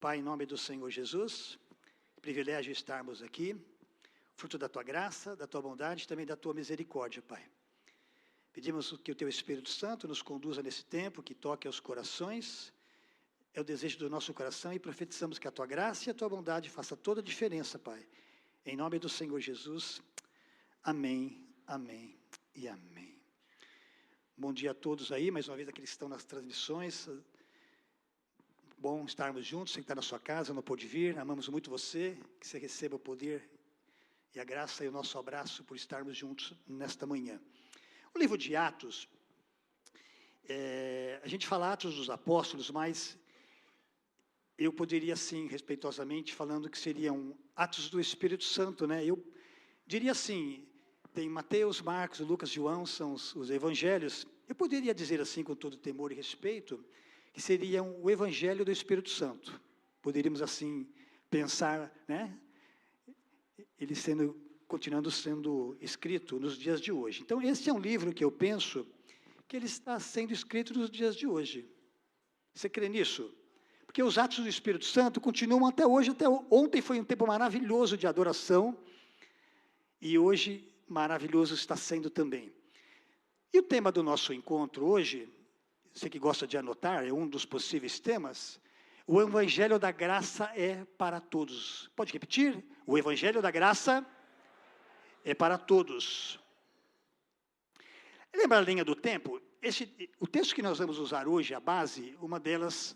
Pai, em nome do Senhor Jesus, privilégio estarmos aqui, fruto da Tua graça, da Tua bondade e também da Tua misericórdia, Pai. Pedimos que o Teu Espírito Santo nos conduza nesse tempo, que toque aos corações, é o desejo do nosso coração, e profetizamos que a Tua graça e a Tua bondade faça toda a diferença, Pai. Em nome do Senhor Jesus, amém, amém e amém. Bom dia a todos aí, mais uma vez aqueles que estão nas transmissões. Bom estarmos juntos, você que está na sua casa, não pôde vir, amamos muito você, que você receba o poder e a graça e o nosso abraço por estarmos juntos nesta manhã. O livro de Atos, a gente fala Atos dos Apóstolos, mas eu poderia, assim, respeitosamente, falando que seriam Atos do Espírito Santo, né? Eu diria assim, tem Mateus, Marcos, Lucas, João, são os evangelhos. Eu poderia dizer assim, com todo temor e respeito, que seriam o Evangelho do Espírito Santo. Poderíamos assim pensar, né? Ele continuando sendo escrito nos dias de hoje. Então, esse é um livro que eu penso que ele está sendo escrito nos dias de hoje. Você crê nisso? Porque os atos do Espírito Santo continuam até hoje, até ontem foi um tempo maravilhoso de adoração, e hoje maravilhoso está sendo também. E o tema do nosso encontro hoje, você que gosta de anotar, é um dos possíveis temas, o Evangelho da Graça é para todos. Pode repetir? O Evangelho da Graça é para todos. Lembra a linha do tempo? O texto que nós vamos usar hoje, a base, uma delas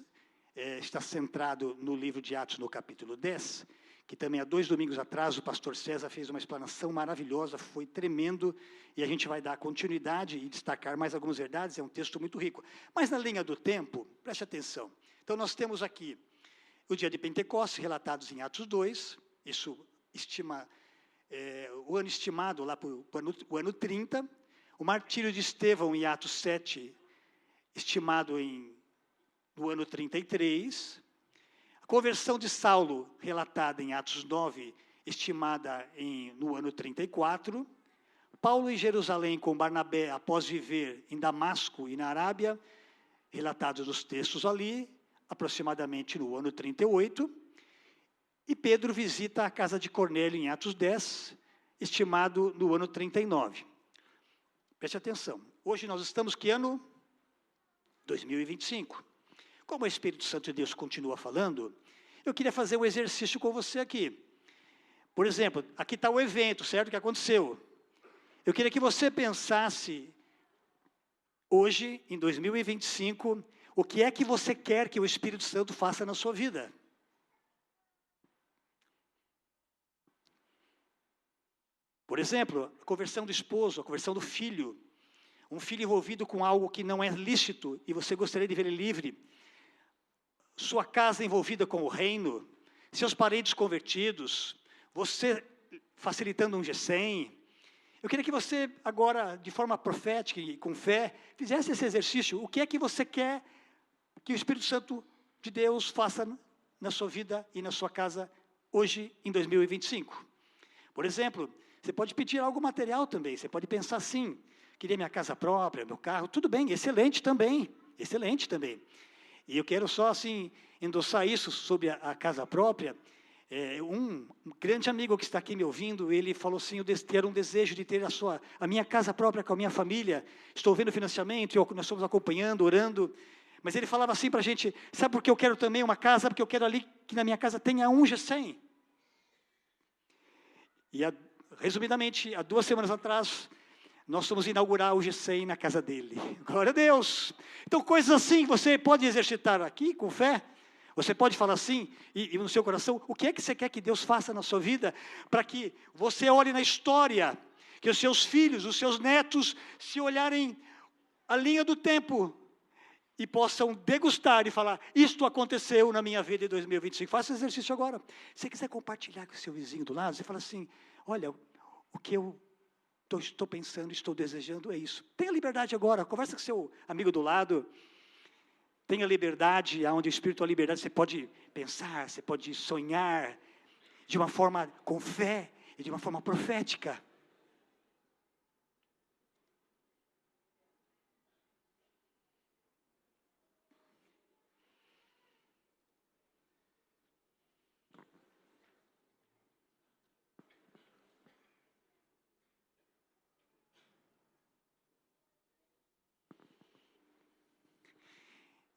está centrado no livro de Atos, no capítulo 10, que também há 2 domingos atrás o pastor César fez uma explanação maravilhosa, foi tremendo, e a gente vai dar continuidade e destacar mais algumas verdades, é um texto muito rico. Mas na linha do tempo, preste atenção. Então nós temos aqui o dia de Pentecostes, relatados em Atos 2, isso estima, o ano estimado lá para o ano 30, o martírio de Estevão em Atos 7, estimado no ano 33, a conversão de Saulo, relatada em Atos 9, estimada no ano 34. Paulo em Jerusalém com Barnabé, após viver em Damasco e na Arábia, relatados nos textos ali, aproximadamente no ano 38. E Pedro visita a casa de Cornélio em Atos 10, estimado no ano 39. Preste atenção. Hoje nós estamos que ano? 2025. Como o Espírito Santo de Deus continua falando, eu queria fazer um exercício com você aqui. Por exemplo, aqui está o evento, certo? Que aconteceu. Eu queria que você pensasse, hoje, em 2025, o que é que você quer que o Espírito Santo faça na sua vida? Por exemplo, a conversão do esposo, a conversão do filho. Um filho envolvido com algo que não é lícito e você gostaria de ver ele livre. Sua casa envolvida com o reino, seus parentes convertidos, você facilitando um G100. Eu queria que você agora, de forma profética e com fé, fizesse esse exercício. O que é que você quer que o Espírito Santo de Deus faça na sua vida e na sua casa hoje, em 2025? Por exemplo, você pode pedir algo material também. Você pode pensar assim, queria minha casa própria, meu carro. Tudo bem, excelente também. Excelente também. E eu quero só, assim, endossar isso sobre a casa própria. Um grande amigo que está aqui me ouvindo, ele falou assim, eu ter um desejo de ter a minha casa própria com a minha família. Estou vendo financiamento, nós estamos acompanhando, orando. Mas ele falava assim para a gente, sabe por que eu quero também uma casa? Porque eu quero ali que na minha casa tenha um G100. E, resumidamente, há 2 semanas atrás, nós fomos inaugurar o G100 na casa dele. Glória a Deus. Então, coisas assim você pode exercitar aqui com fé. Você pode falar assim, e no seu coração, o que é que você quer que Deus faça na sua vida, para que você olhe na história, que os seus filhos, os seus netos, se olharem a linha do tempo, e possam degustar e falar, isto aconteceu na minha vida em 2025. Faça esse exercício agora. Se você quiser compartilhar com o seu vizinho do lado, você fala assim, olha, o que eu estou pensando, estou desejando é isso. Tenha liberdade agora, conversa com seu amigo do lado. Tenha liberdade, onde o Espírito há liberdade, você pode pensar, você pode sonhar, de uma forma com fé e de uma forma profética.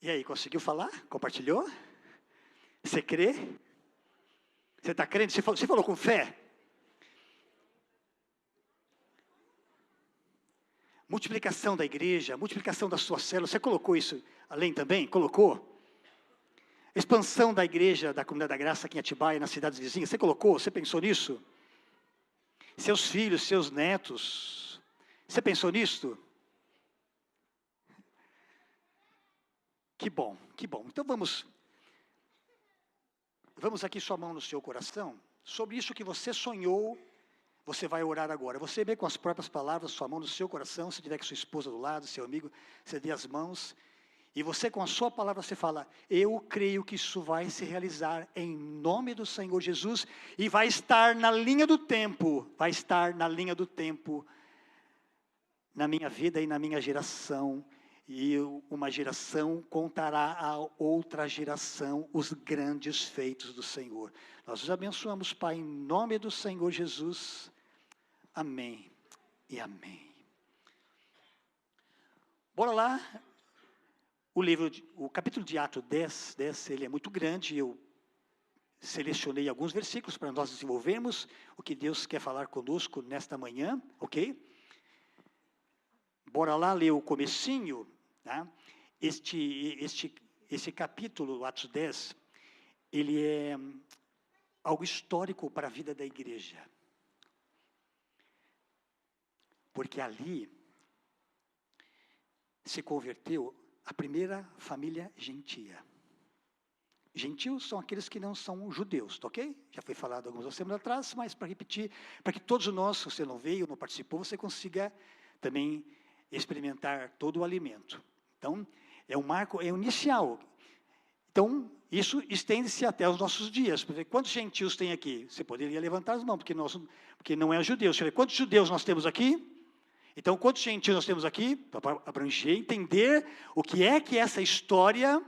E aí, conseguiu falar? Compartilhou? Você crê? Você está crendo? Você falou com fé? Multiplicação da igreja, multiplicação da sua célula, você colocou isso além também? Colocou? Expansão da igreja, da Comunidade da Graça aqui em Atibaia, nas cidades vizinhas, você colocou? Você pensou nisso? Seus filhos, seus netos, você pensou nisso? Que bom, que bom. Então vamos aqui sua mão no seu coração, sobre isso que você sonhou, você vai orar agora. Você vê com as próprias palavras, sua mão no seu coração, se tiver com sua esposa do lado, seu amigo, você dê as mãos, e você com a sua palavra, você fala, eu creio que isso vai se realizar em nome do Senhor Jesus, e vai estar na linha do tempo, na minha vida e na minha geração, e uma geração contará a outra geração os grandes feitos do Senhor. Nós os abençoamos, Pai, em nome do Senhor Jesus. Amém e amém. Bora lá. O capítulo de Atos 10, ele é muito grande. Eu selecionei alguns versículos para nós desenvolvermos o que Deus quer falar conosco nesta manhã, ok? Bora lá ler o comecinho. Tá? Este capítulo, Atos 10, ele é algo histórico para a vida da igreja. Porque ali se converteu a primeira família gentia. Gentios são aqueles que não são judeus, tá ok? Já foi falado algumas semanas atrás, mas para repetir, para que todos nós, se você não veio, não participou, você consiga também experimentar todo o alimento. Então, é um marco, é inicial. Então, isso estende-se até os nossos dias. Quantos gentios tem aqui? Você poderia levantar as mãos, porque não é judeus. Quantos judeus nós temos aqui? Então, quantos gentios nós temos aqui? Para abranger, entender o que é que essa história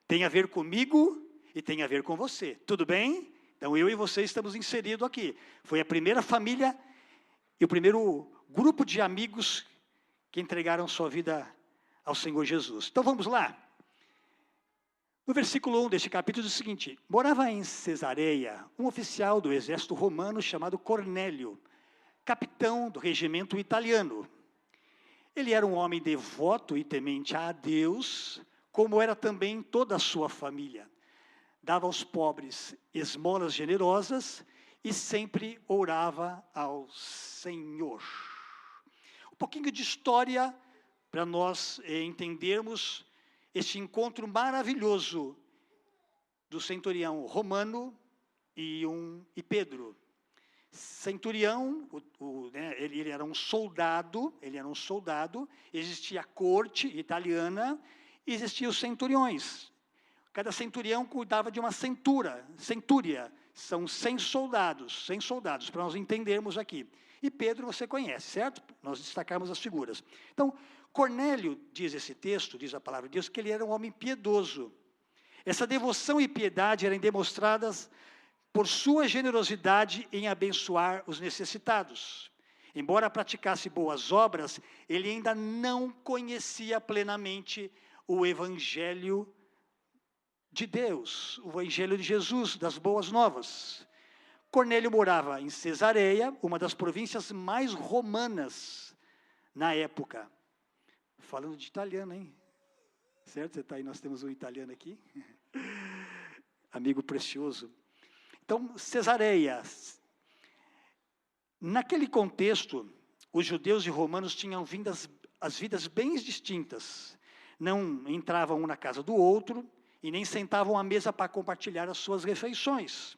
tem a ver comigo e tem a ver com você. Tudo bem? Então, eu e você estamos inseridos aqui. Foi a primeira família e o primeiro grupo de amigos que entregaram sua vida ao Senhor Jesus. Então vamos lá. No versículo 1 deste capítulo diz o seguinte: morava em Cesareia um oficial do exército romano chamado Cornélio, capitão do regimento italiano. Ele era um homem devoto e temente a Deus, como era também toda a sua família. Dava aos pobres esmolas generosas e sempre orava ao Senhor. Um pouquinho de história para nós entendermos este encontro maravilhoso do centurião romano e Pedro. Centurião, ele era um soldado, existia a corte italiana, e existiam os centuriões. Cada centurião cuidava de uma centúria, são 100 soldados, para nós entendermos aqui. E Pedro você conhece, certo? Nós destacamos as figuras. Então, Cornélio, diz esse texto, diz a palavra de Deus, que ele era um homem piedoso. Essa devoção e piedade eram demonstradas por sua generosidade em abençoar os necessitados. Embora praticasse boas obras, ele ainda não conhecia plenamente o Evangelho de Deus, o Evangelho de Jesus, das boas novas. Cornélio morava em Cesareia, uma das províncias mais romanas na época. Falando de italiano, hein? Certo? Você está aí, nós temos um italiano aqui. Amigo precioso. Então, Cesareia. Naquele contexto, os judeus e romanos tinham as vidas bem distintas. Não entravam um na casa do outro e nem sentavam à mesa para compartilhar as suas refeições.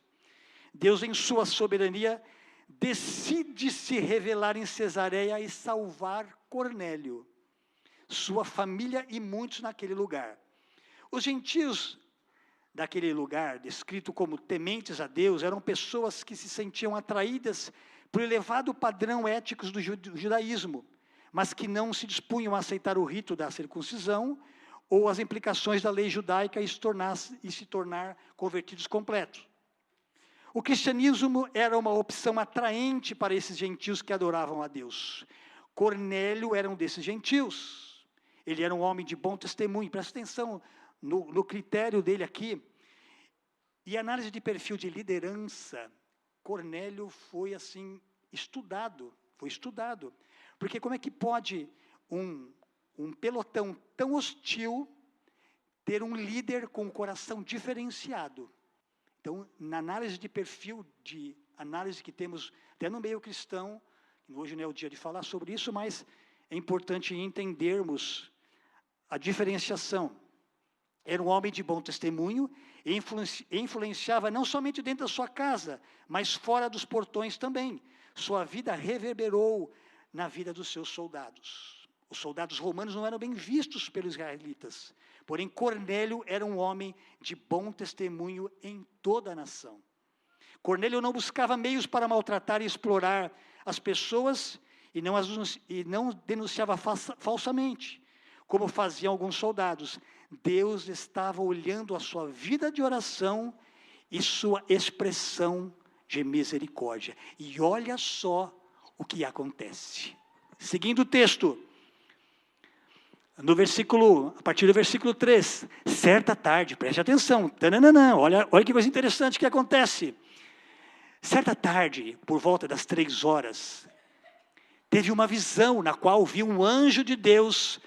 Deus, em sua soberania, decide se revelar em Cesareia e salvar Cornélio, sua família e muitos naquele lugar. Os gentios daquele lugar, descrito como tementes a Deus, eram pessoas que se sentiam atraídas por elevado padrão éticos do judaísmo, mas que não se dispunham a aceitar o rito da circuncisão ou as implicações da lei judaica e se tornar convertidos completos. O cristianismo era uma opção atraente para esses gentios que adoravam a Deus. Cornélio era um desses gentios. Ele era um homem de bom testemunho. Presta atenção no critério dele aqui, e análise de perfil de liderança, Cornélio foi assim, estudado. Porque como é que pode um pelotão tão hostil ter um líder com um coração diferenciado? Então, na análise de perfil, de análise que temos até no meio cristão, hoje não é o dia de falar sobre isso, mas é importante entendermos a diferenciação. Era um homem de bom testemunho e influenciava não somente dentro da sua casa, mas fora dos portões também. Sua vida reverberou na vida dos seus soldados. Os soldados romanos não eram bem vistos pelos israelitas, porém Cornélio era um homem de bom testemunho em toda a nação. Cornélio não buscava meios para maltratar e explorar as pessoas e não denunciava falsamente, como faziam alguns soldados. Deus estava olhando a sua vida de oração e sua expressão de misericórdia. E olha só o que acontece. Seguindo o texto, a partir do versículo 3, certa tarde, preste atenção, olha que coisa interessante que acontece. Certa tarde, por volta das 3 horas, teve uma visão na qual viu um anjo de Deus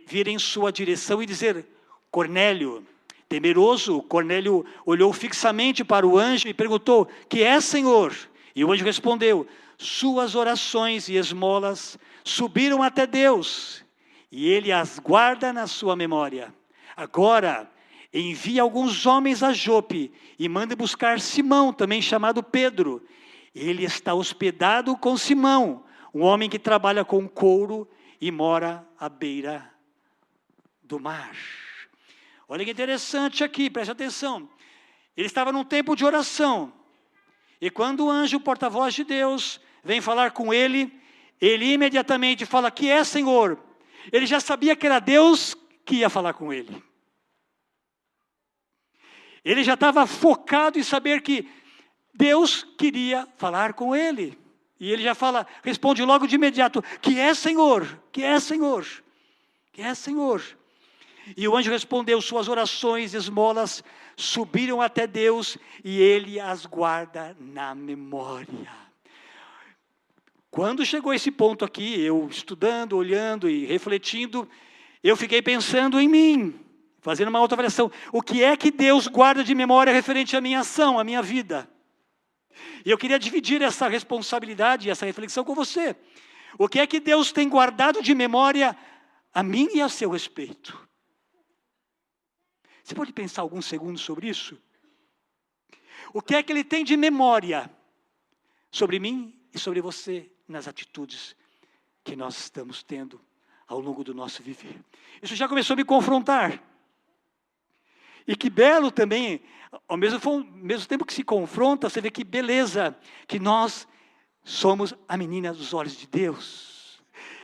vir em sua direção e dizer: Cornélio. Temeroso, Cornélio olhou fixamente para o anjo e perguntou: que é, Senhor? E o anjo respondeu: suas orações e esmolas subiram até Deus, e Ele as guarda na sua memória. Agora, envie alguns homens a Jope e mande buscar Simão, também chamado Pedro. Ele está hospedado com Simão, um homem que trabalha com couro e mora à beira do mar. Olha que interessante aqui, preste atenção. Ele estava num tempo de oração. E quando o anjo, porta-voz de Deus, vem falar com ele, ele imediatamente fala: que é, Senhor? Ele já sabia que era Deus que ia falar com ele. Ele já estava focado em saber que Deus queria falar com ele. E ele já responde logo de imediato: que é, Senhor? Que é, Senhor? Que é, Senhor? E o anjo respondeu: suas orações e esmolas subiram até Deus e Ele as guarda na memória. Quando chegou esse ponto aqui, eu estudando, olhando e refletindo, eu fiquei pensando em mim, fazendo uma autoavaliação. O que é que Deus guarda de memória referente à minha ação, à minha vida? E eu queria dividir essa responsabilidade, essa reflexão com você. O que é que Deus tem guardado de memória a mim e a seu respeito? Você pode pensar alguns segundos sobre isso? O que é que Ele tem de memória sobre mim e sobre você nas atitudes que nós estamos tendo ao longo do nosso viver? Isso já começou a me confrontar. E que belo também, ao mesmo tempo que se confronta, você vê que beleza, que nós somos a menina dos olhos de Deus.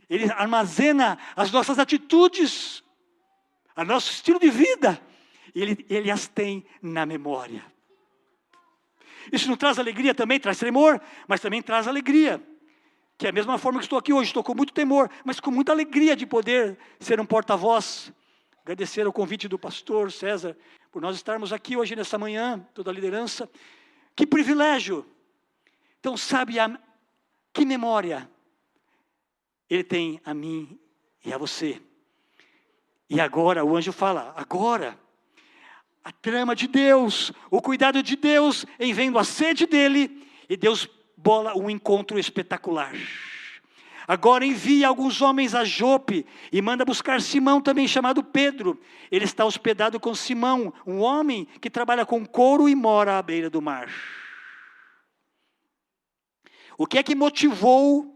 Ele armazena as nossas atitudes, o nosso estilo de vida. Ele as tem na memória. Isso não traz alegria também? Traz tremor, mas também traz alegria. Que é a mesma forma que estou aqui hoje, estou com muito temor, mas com muita alegria de poder ser um porta-voz. Agradecer ao convite do pastor César, por nós estarmos aqui hoje nessa manhã, toda a liderança. Que privilégio! Então sabe que memória Ele tem a mim e a você. E agora, o anjo fala, agora, a trama de Deus, o cuidado de Deus em vendo a sede dele, e Deus bola um encontro espetacular. Agora envia alguns homens a Jope e manda buscar Simão, também chamado Pedro. Ele está hospedado com Simão, um homem que trabalha com couro e mora à beira do mar. O que é que motivou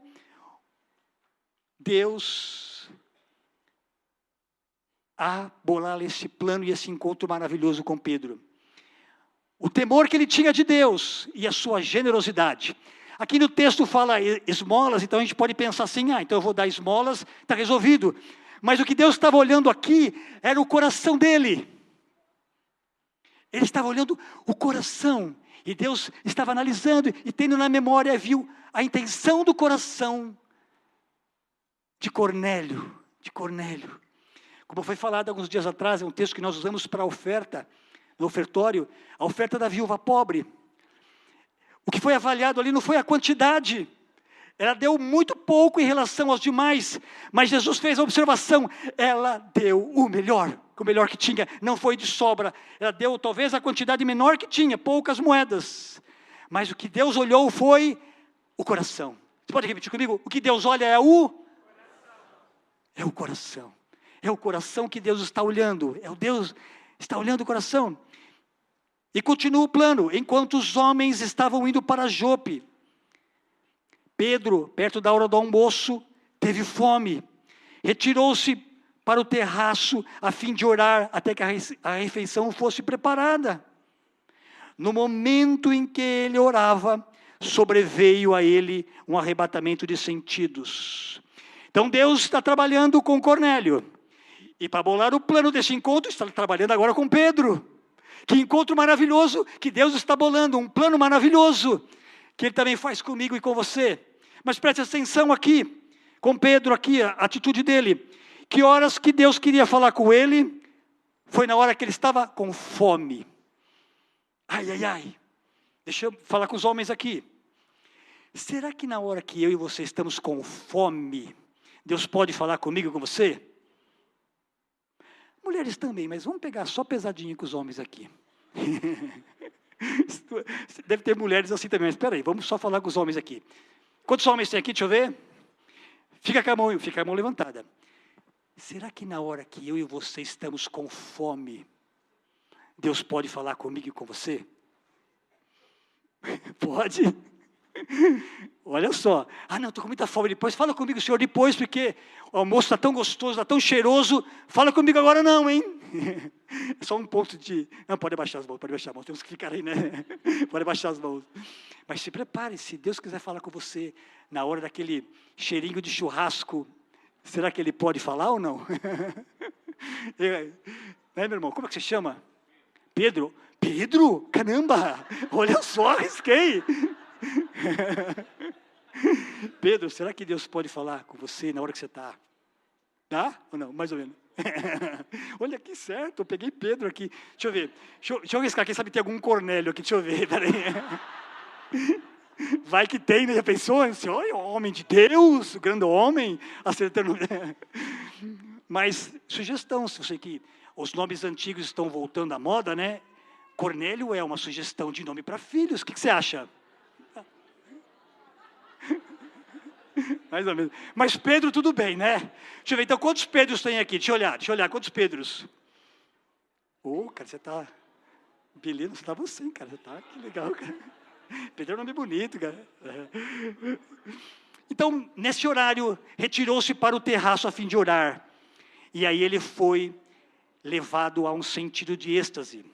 Deus a bolar esse plano e esse encontro maravilhoso com Pedro? O temor que ele tinha de Deus e a sua generosidade. Aqui no texto fala esmolas, então a gente pode pensar assim, então eu vou dar esmolas, está resolvido. Mas o que Deus estava olhando aqui era o coração dele. Ele estava olhando o coração, e Deus estava analisando, e tendo na memória, viu a intenção do coração de Cornélio. Como foi falado alguns dias atrás, é um texto que nós usamos para a oferta, no ofertório, a oferta da viúva pobre. O que foi avaliado ali não foi a quantidade, ela deu muito pouco em relação aos demais, mas Jesus fez a observação, ela deu o melhor que tinha, não foi de sobra, ela deu talvez a quantidade menor que tinha, poucas moedas, mas o que Deus olhou foi o coração. Você pode repetir comigo? O que Deus olha é o coração. É o coração que Deus está olhando. É o Deus está olhando o coração. E continua o plano. Enquanto os homens estavam indo para Jope, Pedro, perto da hora do almoço, teve fome. Retirou-se para o terraço a fim de orar até que a refeição fosse preparada. No momento em que ele orava, sobreveio a ele um arrebatamento de sentidos. Então Deus está trabalhando com Cornélio. E para bolar o plano desse encontro, está trabalhando agora com Pedro. Que encontro maravilhoso que Deus está bolando, um plano maravilhoso, que Ele também faz comigo e com você. Mas preste atenção aqui, com Pedro aqui, a atitude dele. Que horas que Deus queria falar com ele, foi na hora que ele estava com fome. Ai. Deixa eu falar com os homens aqui. Será que na hora que eu e você estamos com fome, Deus pode falar comigo e com você? Mulheres também, mas vamos pegar só pesadinho com os homens aqui. Deve ter mulheres assim também, mas espera aí, vamos só falar com os homens aqui. Quantos homens tem aqui? Deixa eu ver. Fica com a mão levantada. Será que na hora que eu e você estamos com fome, Deus pode falar comigo e com você? Pode? Olha só, não, estou com muita fome, depois fala comigo, Senhor, depois, porque o almoço está tão gostoso, está tão cheiroso, fala comigo agora não, hein? É só um ponto de, não, pode abaixar as mãos, temos que ficar aí, né? Pode abaixar as mãos. Mas se prepare, se Deus quiser falar com você, na hora daquele cheirinho de churrasco, será que Ele pode falar ou não? Né, meu irmão, como é que você chama? Pedro? Pedro? Caramba, olha só, arrisquei. Pedro, será que Deus pode falar com você na hora que você está? Tá? Ou não? Mais ou menos. Olha aqui, certo, eu peguei Pedro aqui. Deixa eu ver. Deixa eu arriscar, quem sabe tem algum Cornélio aqui, deixa eu ver, peraí. Vai que tem, né? Já pensou? Olha, homem de Deus, o grande homem, acertando. Mas, sugestão, se você que os nomes antigos estão voltando à moda, né? Cornélio é uma sugestão de nome para filhos, o que você acha? Mais ou menos. Mas Pedro, tudo bem, né? Deixa eu ver, então, quantos Pedros tem aqui? Deixa eu olhar, quantos Pedros? Cara, você está... Beleza, você está você, cara. Você está, que legal, cara. Pedro é um nome bonito, cara. Então, nesse horário, retirou-se para o terraço a fim de orar. E aí ele foi levado a um sentido de êxtase.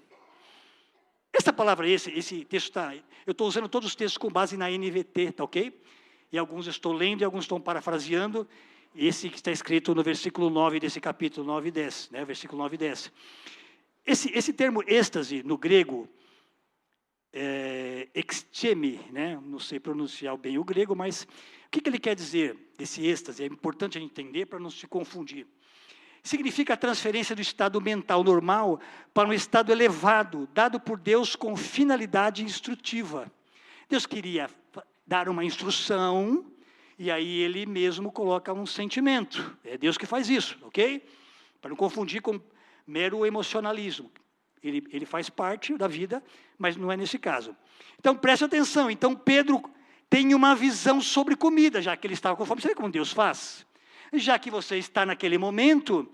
Essa palavra, esse texto está... Eu estou usando todos os textos com base na NVT, tá ok? E alguns estou lendo e alguns estou parafraseando. Esse que está escrito no versículo 9 desse capítulo 9 e 10, né? Versículo 9 e 10. Esse termo êxtase, no grego, ekstemi, né? Não sei pronunciar bem o grego, mas o que ele quer dizer, esse êxtase? É importante a gente entender para não se confundir. Significa a transferência do estado mental normal para um estado elevado, dado por Deus com finalidade instrutiva. Deus queria dar uma instrução, e aí Ele mesmo coloca um sentimento. É Deus que faz isso, ok? Para não confundir com mero emocionalismo. Ele faz parte da vida, mas não é nesse caso. Então, preste atenção. Então, Pedro tem uma visão sobre comida, já que ele estava com fome. Sabe como Deus faz? Já que você está naquele momento,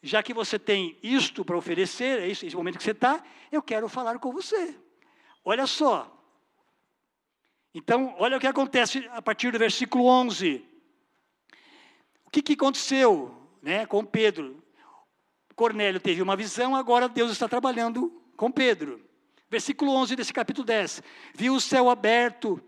já que você tem isto para oferecer, é esse momento que você está, eu quero falar com você. Olha só. Então, olha o que acontece a partir do versículo 11. O que aconteceu, né, com Pedro? Cornélio teve uma visão, agora Deus está trabalhando com Pedro. Versículo 11 desse capítulo 10. Viu o céu aberto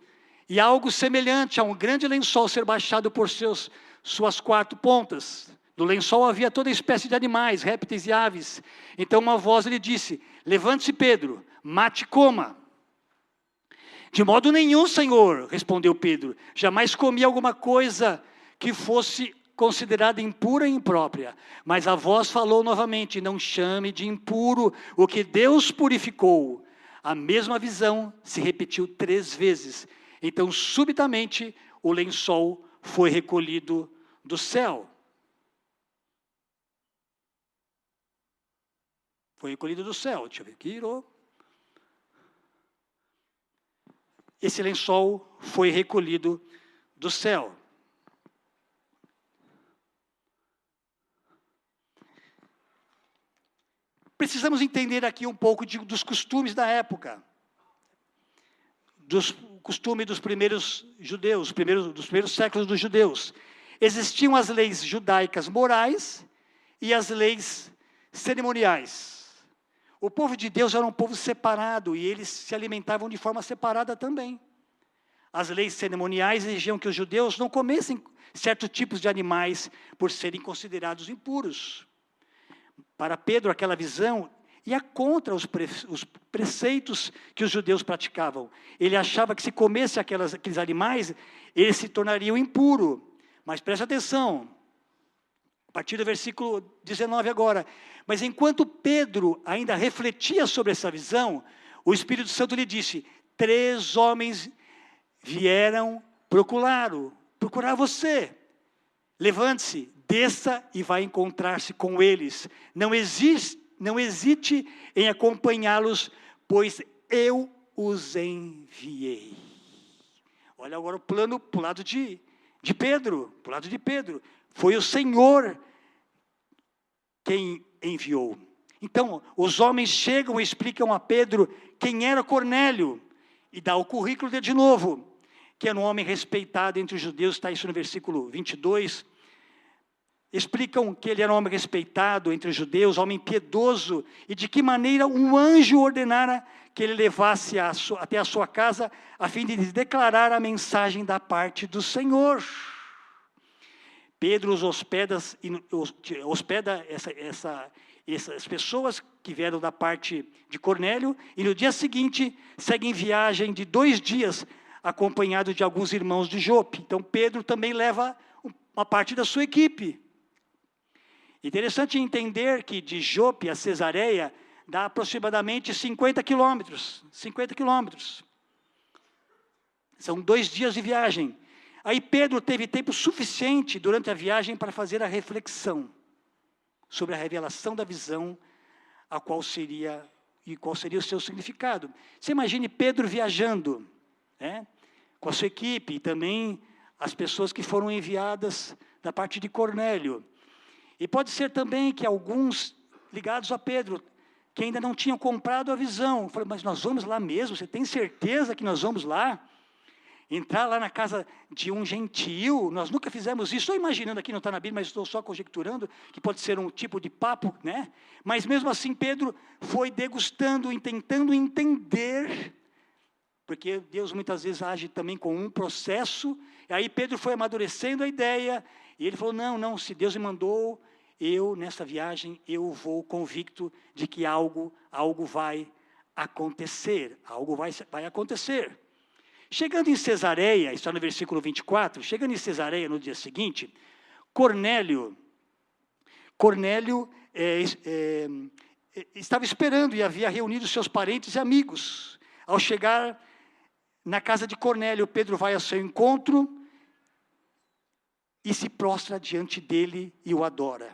e algo semelhante a um grande lençol ser baixado por suas 4 pontas. No lençol havia toda espécie de animais, répteis e aves. Então uma voz lhe disse: levante-se, Pedro, mate e coma. De modo nenhum, Senhor, respondeu Pedro, jamais comi alguma coisa que fosse considerada impura e imprópria. Mas a voz falou novamente: não chame de impuro o que Deus purificou. A mesma visão se repetiu 3 vezes. Então, subitamente, o lençol foi recolhido do céu. Foi recolhido do céu. Deixa eu ver aqui. Esse lençol foi recolhido do céu. Precisamos entender aqui um pouco dos costumes da época. Dos costumes dos primeiros judeus, dos primeiros séculos dos judeus. Existiam as leis judaicas morais e as leis cerimoniais. O povo de Deus era um povo separado e eles se alimentavam de forma separada também. As leis cerimoniais exigiam que os judeus não comessem certos tipos de animais por serem considerados impuros. Para Pedro, aquela visão ia contra os preceitos que os judeus praticavam. Ele achava que se comesse aqueles animais, eles se tornariam impuros. Mas preste atenção, a partir do versículo 19 agora. Mas enquanto Pedro ainda refletia sobre essa visão, o Espírito Santo lhe disse: 3 homens vieram procurar você. Levante-se, desça e vai encontrar-se com eles. Não hesite em acompanhá-los, pois eu os enviei. Olha agora o plano para o lado de Pedro. Para o lado de Pedro. Foi o Senhor quem enviou. Então, os homens chegam e explicam a Pedro quem era Cornélio. E dá o currículo dele de novo. Que era um homem respeitado entre os judeus, está isso no versículo 22. Explicam que ele era um homem respeitado entre os judeus, homem piedoso, e de que maneira um anjo ordenara que ele levasse até a sua casa, a fim de declarar a mensagem da parte do Senhor. Pedro os hospeda essas pessoas que vieram da parte de Cornélio, e no dia seguinte segue em viagem de 2 dias, acompanhado de alguns irmãos de Jope. Então Pedro também leva uma parte da sua equipe. Interessante entender que de Jope a Cesareia dá aproximadamente 50 quilômetros. 50 quilômetros. São 2 dias de viagem. Aí Pedro teve tempo suficiente durante a viagem para fazer a reflexão sobre a revelação da visão, qual seria o seu significado. Você imagine Pedro viajando, né, com a sua equipe, e também as pessoas que foram enviadas da parte de Cornélio. E pode ser também que alguns ligados a Pedro, que ainda não tinham comprado a visão, falaram: mas nós vamos lá mesmo? Você tem certeza que nós vamos lá? Entrar lá na casa de um gentio? Nós nunca fizemos isso. Estou imaginando aqui, não está na Bíblia, mas estou só conjecturando, que pode ser um tipo de papo, né? Mas mesmo assim Pedro foi degustando e tentando entender, porque Deus muitas vezes age também com um processo. E aí Pedro foi amadurecendo a ideia, e ele falou: não, se Deus me mandou, nessa viagem, eu vou convicto de que algo vai acontecer, algo vai acontecer. Chegando em Cesareia, está no versículo 24, chegando em Cesareia no dia seguinte, Cornélio estava esperando e havia reunido seus parentes e amigos. Ao chegar na casa de Cornélio, Pedro vai ao seu encontro e se prostra diante dele e o adora.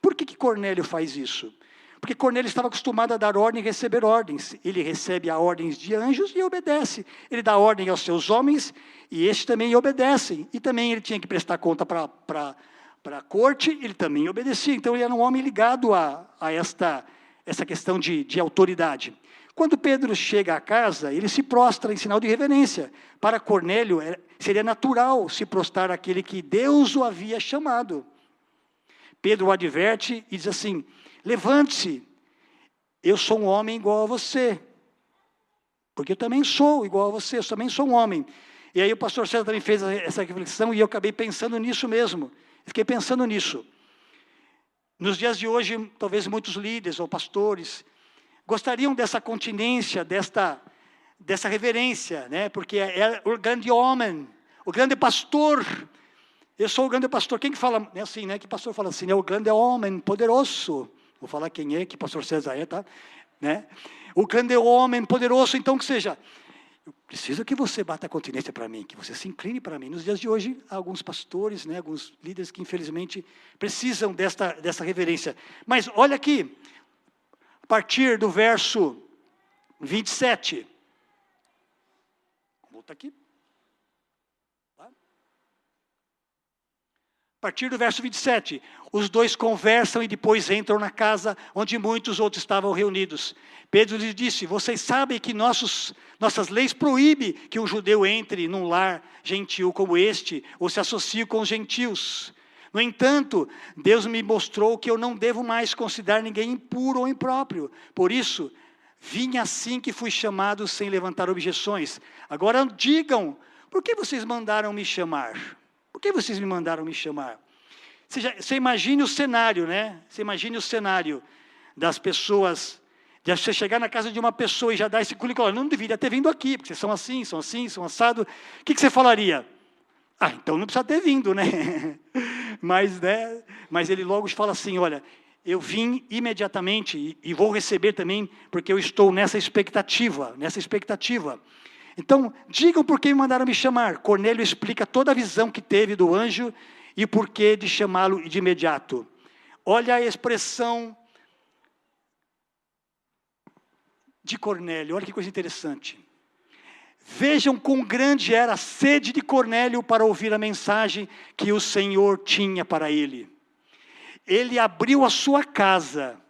Por que Cornélio faz isso? Porque Cornélio estava acostumado a dar ordem e receber ordens. Ele recebe a ordens de anjos e obedece. Ele dá ordem aos seus homens e estes também obedecem. E também ele tinha que prestar conta para a corte, ele também obedecia. Então ele era um homem ligado a essa questão de autoridade. Quando Pedro chega à casa, ele se prostra em sinal de reverência. Para Cornélio, seria natural se prostrar àquele que Deus o havia chamado. Pedro o adverte e diz assim: levante-se, eu sou um homem igual a você. Porque eu também sou igual a você, eu também sou um homem. E aí o pastor César também fez essa reflexão e eu acabei pensando nisso mesmo. Fiquei pensando nisso. Nos dias de hoje, talvez muitos líderes ou pastores gostariam dessa continência, dessa reverência, né? Porque é o grande homem, o grande pastor, eu sou o grande pastor. Quem que fala, é assim, né? Que pastor fala assim, é o grande homem poderoso. Vou falar quem é, que pastor César é, tá? Né? O grande homem poderoso, então, que seja, eu preciso que você bata a continência para mim, que você se incline para mim. Nos dias de hoje, há alguns pastores, né, alguns líderes que, infelizmente, precisam dessa reverência. Mas, olha aqui, a partir do verso 27. Volta aqui. Tá? A partir do verso 27, os dois conversam e depois entram na casa onde muitos outros estavam reunidos. Pedro lhes disse, vocês sabem que nossas leis proíbem que um judeu entre num lar gentil como este, ou se associe com os gentios. No entanto, Deus me mostrou que eu não devo mais considerar ninguém impuro ou impróprio. Por isso, vim assim que fui chamado sem levantar objeções. Agora digam, por que vocês mandaram me chamar? Por que vocês me mandaram me chamar? Você imagine o cenário, né? Você imagine o cenário das pessoas, de você chegar na casa de uma pessoa e já dar esse currículo, não deveria ter vindo aqui, porque vocês são assim, são assado. O que você falaria? Ah, então não precisa ter vindo, né? Mas ele logo fala assim, olha, eu vim imediatamente e vou receber também, porque eu estou nessa expectativa. Então, digam por que me mandaram me chamar. Cornélio explica toda a visão que teve do anjo e o porquê de chamá-lo de imediato. Olha a expressão de Cornélio, olha que coisa interessante. Vejam quão grande era a sede de Cornélio para ouvir a mensagem que o Senhor tinha para ele. Ele abriu a sua casa,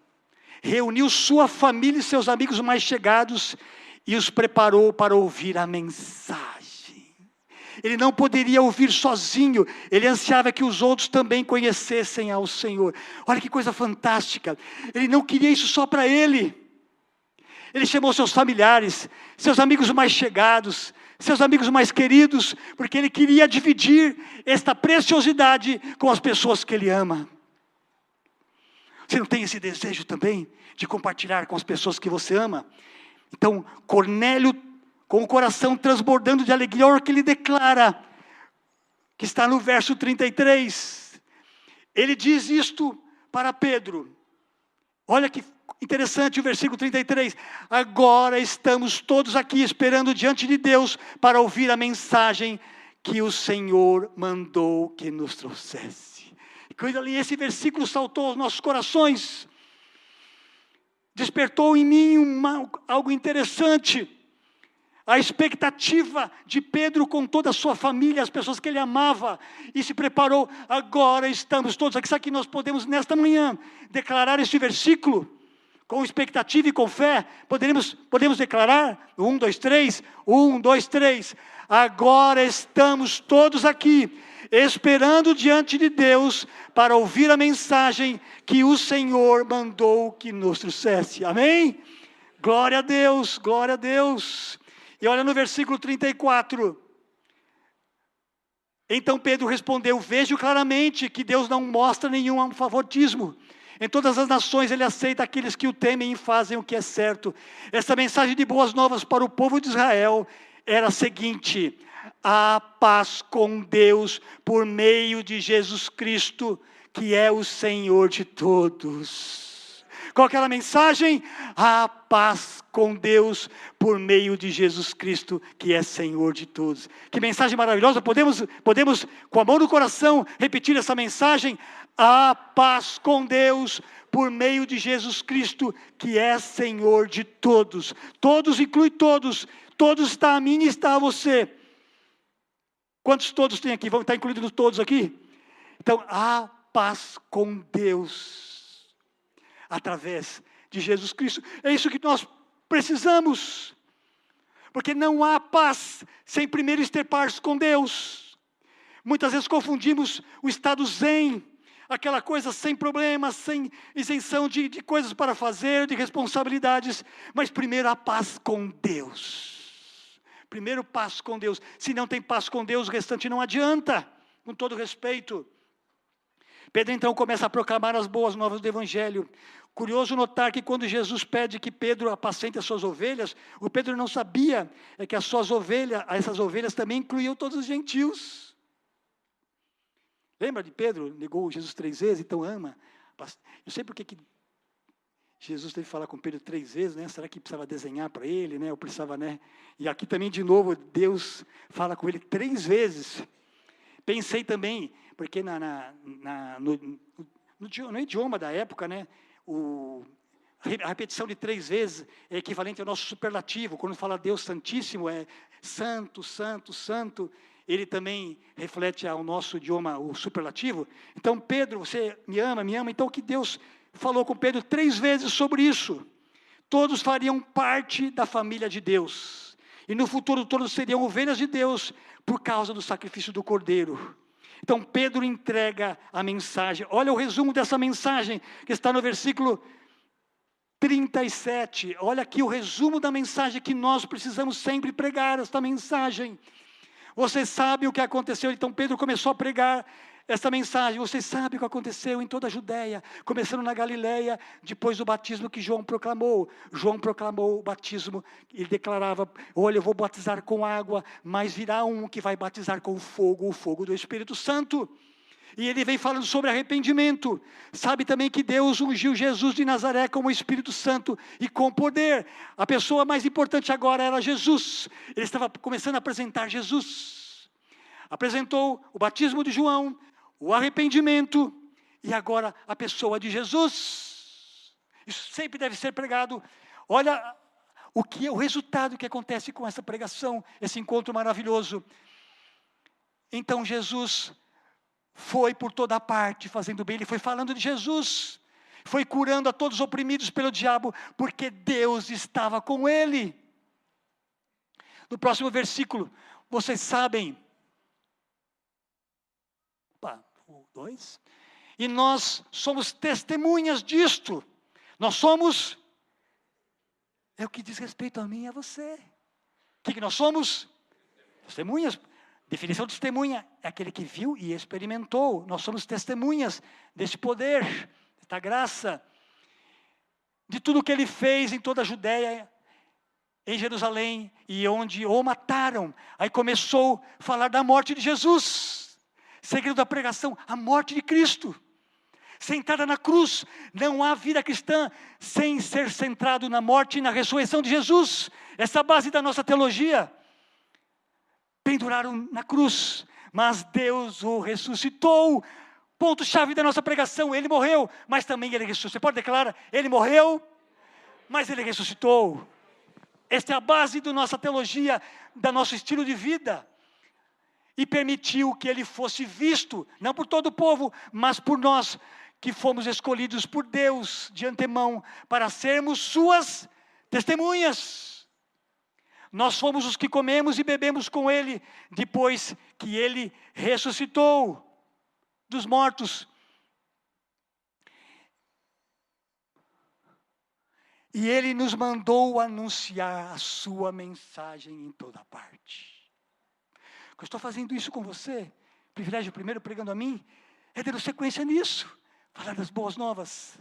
reuniu sua família e seus amigos mais chegados e os preparou para ouvir a mensagem. Ele não poderia ouvir sozinho, ele ansiava que os outros também conhecessem ao Senhor. Olha que coisa fantástica, ele não queria isso só para ele. Ele chamou seus familiares, seus amigos mais chegados, seus amigos mais queridos, porque ele queria dividir esta preciosidade com as pessoas que ele ama. Você não tem esse desejo também de compartilhar com as pessoas que você ama? Então, Cornélio, com o coração transbordando de alegria, olha o que ele declara, que está no verso 33. Ele diz isto para Pedro. Olha que interessante o versículo 33. Agora estamos todos aqui esperando diante de Deus para ouvir a mensagem que o Senhor mandou que nos trouxesse. E esse versículo saltou aos nossos corações. Despertou em mim algo interessante. A expectativa de Pedro com toda a sua família, as pessoas que ele amava, e se preparou. Agora estamos todos aqui. Sabe que nós podemos, nesta manhã, declarar este versículo, com expectativa e com fé? Podemos declarar? 1, 2, 3. 1, 2, 3. Agora estamos todos aqui, esperando diante de Deus, para ouvir a mensagem que o Senhor mandou que nos trouxesse. Amém? Glória a Deus, glória a Deus. E olha no versículo 34. Então Pedro respondeu, vejo claramente que Deus não mostra nenhum favoritismo. Em todas as nações ele aceita aqueles que o temem e fazem o que é certo. Essa mensagem de boas novas para o povo de Israel era a seguinte: a paz com Deus por meio de Jesus Cristo, que é o Senhor de todos. Qual que era a mensagem? A paz com Deus por meio de Jesus Cristo, que é Senhor de todos. Que mensagem maravilhosa. Podemos com a mão no coração, repetir essa mensagem? A paz com Deus por meio de Jesus Cristo, que é Senhor de todos. Todos inclui todos. Todos está a mim e está a você. Quantos todos tem aqui? Vamos estar incluídos todos aqui? Então, a paz com Deus através de Jesus Cristo. É isso que nós precisamos. Porque não há paz sem primeiro ter paz com Deus. Muitas vezes confundimos o estado zen, aquela coisa sem problemas, sem isenção de coisas para fazer, de responsabilidades. Mas primeiro a paz com Deus. Primeiro paz com Deus. Se não tem paz com Deus, o restante não adianta. Com todo respeito. Pedro então começa a proclamar as boas novas do Evangelho. Curioso notar que quando Jesus pede que Pedro apacente as suas ovelhas, o Pedro não sabia que essas ovelhas também incluíam todos os gentios. Lembra de Pedro? Negou Jesus 3 vezes, então ama. Eu sei porque que Jesus teve que falar com Pedro 3 vezes, né? Será que precisava desenhar para ele, né? Ou precisava, né? E aqui também, de novo, Deus fala com ele 3 vezes. Pensei também, porque no idioma da época, né? A repetição de 3 vezes é equivalente ao nosso superlativo. Quando fala Deus Santíssimo, é santo, santo, santo. Ele também reflete ao nosso idioma o superlativo. Então, Pedro, você me ama, então que Deus falou com Pedro 3 vezes sobre isso. Todos fariam parte da família de Deus. E no futuro todos seriam ovelhas de Deus por causa do sacrifício do Cordeiro. Então, Pedro entrega a mensagem. Olha o resumo dessa mensagem que está no versículo 37. Olha aqui o resumo da mensagem que nós precisamos sempre pregar, esta mensagem. Você sabe o que aconteceu? Então Pedro começou a pregar essa mensagem. Você sabe o que aconteceu em toda a Judéia, começando na Galileia, depois do batismo que João proclamou. João proclamou o batismo, ele declarava, olha, eu vou batizar com água, mas virá um que vai batizar com o fogo do Espírito Santo. E ele vem falando sobre arrependimento. Sabe também que Deus ungiu Jesus de Nazaré com o Espírito Santo e com poder. A pessoa mais importante agora era Jesus. Ele estava começando a apresentar Jesus. Apresentou o batismo de João, o arrependimento e agora a pessoa de Jesus. Isso sempre deve ser pregado. Olha o resultado que acontece com essa pregação, esse encontro maravilhoso. Então Jesus foi por toda parte fazendo bem, ele foi falando de Jesus, foi curando a todos os oprimidos pelo diabo, porque Deus estava com ele. No próximo versículo, vocês sabem, 2, e nós somos testemunhas disto, nós somos, é o que diz respeito a mim e a você. O que nós somos? Testemunhas. Definição de testemunha é aquele que viu e experimentou. Nós somos testemunhas desse poder, desta graça, de tudo que ele fez em toda a Judéia, em Jerusalém, e onde o mataram. Aí começou a falar da morte de Jesus. Segredo da pregação, a morte de Cristo. Sentada na cruz, não há vida cristã sem ser centrado na morte e na ressurreição de Jesus. Essa é a base da nossa teologia. Penduraram na cruz, mas Deus o ressuscitou. Ponto-chave da nossa pregação, ele morreu, mas também ele ressuscitou. Você pode declarar, ele morreu, mas ele ressuscitou. Esta é a base da nossa teologia, do nosso estilo de vida. E permitiu que ele fosse visto, não por todo o povo, mas por nós, que fomos escolhidos por Deus de antemão, para sermos suas testemunhas. Nós fomos os que comemos e bebemos com ele, depois que ele ressuscitou dos mortos. E ele nos mandou anunciar a sua mensagem em toda parte. Eu estou fazendo isso com você, privilégio primeiro pregando a mim, é dando sequência nisso, falar das boas novas.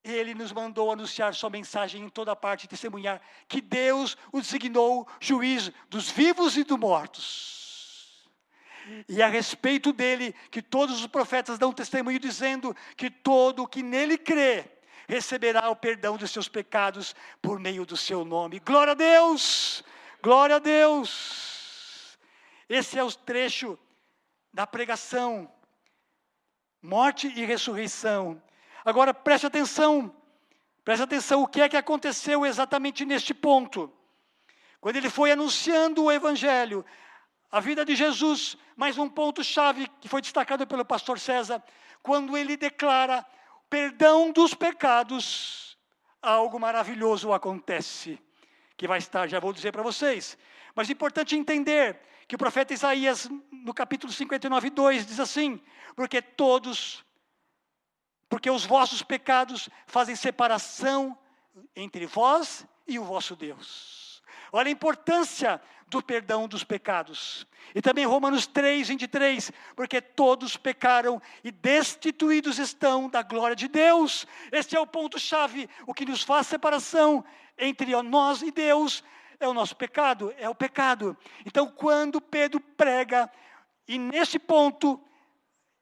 Ele nos mandou anunciar sua mensagem em toda parte, testemunhar que Deus o designou juiz dos vivos e dos mortos. E a respeito dele, que todos os profetas dão testemunho dizendo que todo o que nele crê, receberá o perdão dos seus pecados por meio do seu nome. Glória a Deus! Glória a Deus! Esse é o trecho da pregação, morte e ressurreição. Agora preste atenção o que é que aconteceu exatamente neste ponto. Quando ele foi anunciando o Evangelho, a vida de Jesus, mais um ponto-chave que foi destacado pelo pastor César, quando ele declara perdão dos pecados, algo maravilhoso acontece, que vai estar, já vou dizer para vocês. Mas é importante entender que o profeta Isaías, no capítulo 59:2, diz assim, porque os vossos pecados fazem separação entre vós e o vosso Deus. Olha a importância do perdão dos pecados. E também Romanos 3:23, porque todos pecaram e destituídos estão da glória de Deus. Este é o ponto-chave, o que nos faz separação entre nós e Deus é o nosso pecado, é o pecado. Então, quando Pedro prega E nesse ponto,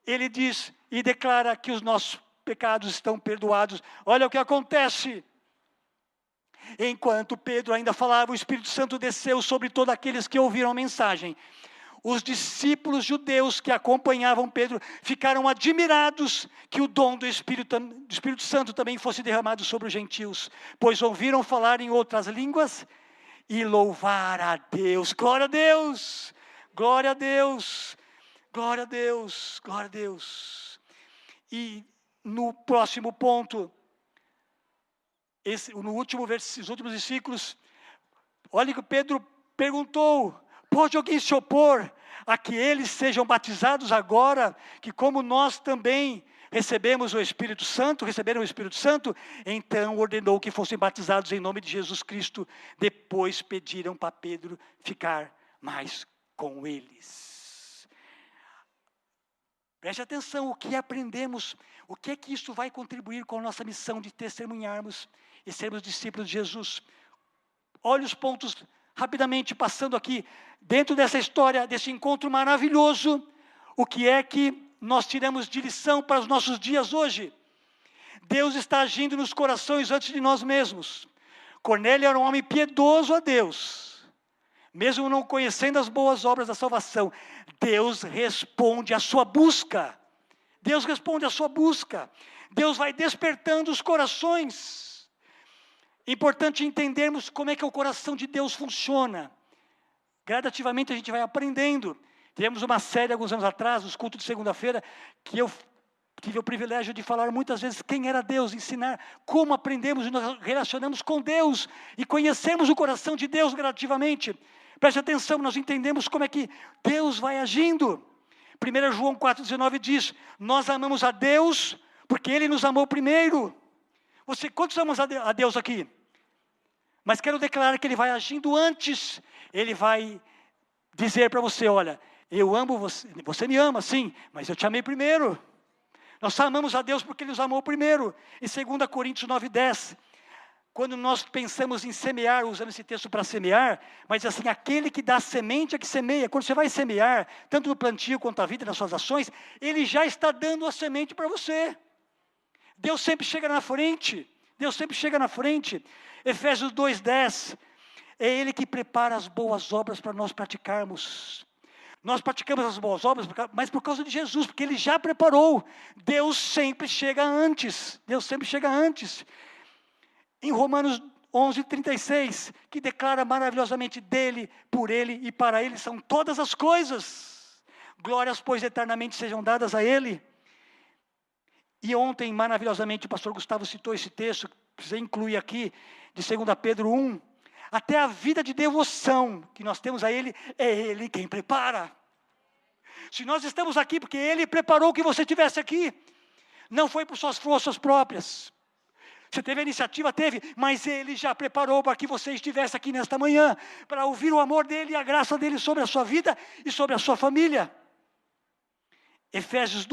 ele diz e declara que os nossos pecados estão perdoados. Olha o que acontece. Enquanto Pedro ainda falava, o Espírito Santo desceu sobre todos aqueles que ouviram a mensagem. Os discípulos judeus que acompanhavam Pedro ficaram admirados que o dom do Espírito Santo também fosse derramado sobre os gentios, pois ouviram falar em outras línguas e louvar a Deus. Glória a Deus! Glória a Deus! Glória a Deus! Glória a Deus! E no próximo ponto, nos últimos versículos, olha que Pedro perguntou: pode alguém se opor a que eles sejam batizados agora, que como nós também receberam o Espírito Santo? Então ordenou que fossem batizados em nome de Jesus Cristo. Depois pediram para Pedro ficar mais com eles. Preste atenção, o que aprendemos, o que é que isso vai contribuir com a nossa missão de testemunharmos e sermos discípulos de Jesus. Olha os pontos rapidamente passando aqui, dentro dessa história, desse encontro maravilhoso, o que é que nós tiramos de lição para os nossos dias hoje? Deus está agindo nos corações antes de nós mesmos. Cornélio era um homem piedoso a Deus, mesmo não conhecendo as boas obras da salvação. Deus responde à sua busca. Deus responde à sua busca. Deus vai despertando os corações. Importante entendermos como é que o coração de Deus funciona. Gradativamente a gente vai aprendendo. Tivemos uma série alguns anos atrás, os cultos de segunda-feira, que eu tive o privilégio de falar muitas vezes quem era Deus, ensinar como aprendemos e nos relacionamos com Deus e conhecemos o coração de Deus gradativamente. Preste atenção, nós entendemos como é que Deus vai agindo. 1 João 4,19 diz: nós amamos a Deus porque Ele nos amou primeiro. Quantos amam a Deus aqui? Mas quero declarar que Ele vai agindo antes. Ele vai dizer para você: olha, eu amo você, você me ama sim, mas eu te amei primeiro. Nós amamos a Deus porque Ele nos amou primeiro. Em 2 Coríntios 9,10, quando nós pensamos em semear, usando esse texto para semear, mas assim, aquele que dá semente é que semeia. Quando você vai semear, tanto no plantio quanto na vida, nas suas ações, Ele já está dando a semente para você. Deus sempre chega na frente. Deus sempre chega na frente. Efésios 2,10, é Ele que prepara as boas obras para nós praticarmos. Nós praticamos as boas obras, mas por causa de Jesus, porque Ele já preparou. Deus sempre chega antes. Deus sempre chega antes. Em Romanos 11,36, que declara maravilhosamente: dele, por Ele e para Ele são todas as coisas. Glórias, pois, eternamente sejam dadas a Ele. E ontem, maravilhosamente, o pastor Gustavo citou esse texto, precisei incluir aqui, de 2 Pedro 1. Até a vida de devoção que nós temos a Ele, é Ele quem prepara. Se nós estamos aqui, porque Ele preparou que você estivesse aqui. Não foi por suas forças próprias. Você teve a iniciativa? Teve, mas Ele já preparou para que você estivesse aqui nesta manhã, para ouvir o amor dEle e a graça dEle sobre a sua vida e sobre a sua família. Filipenses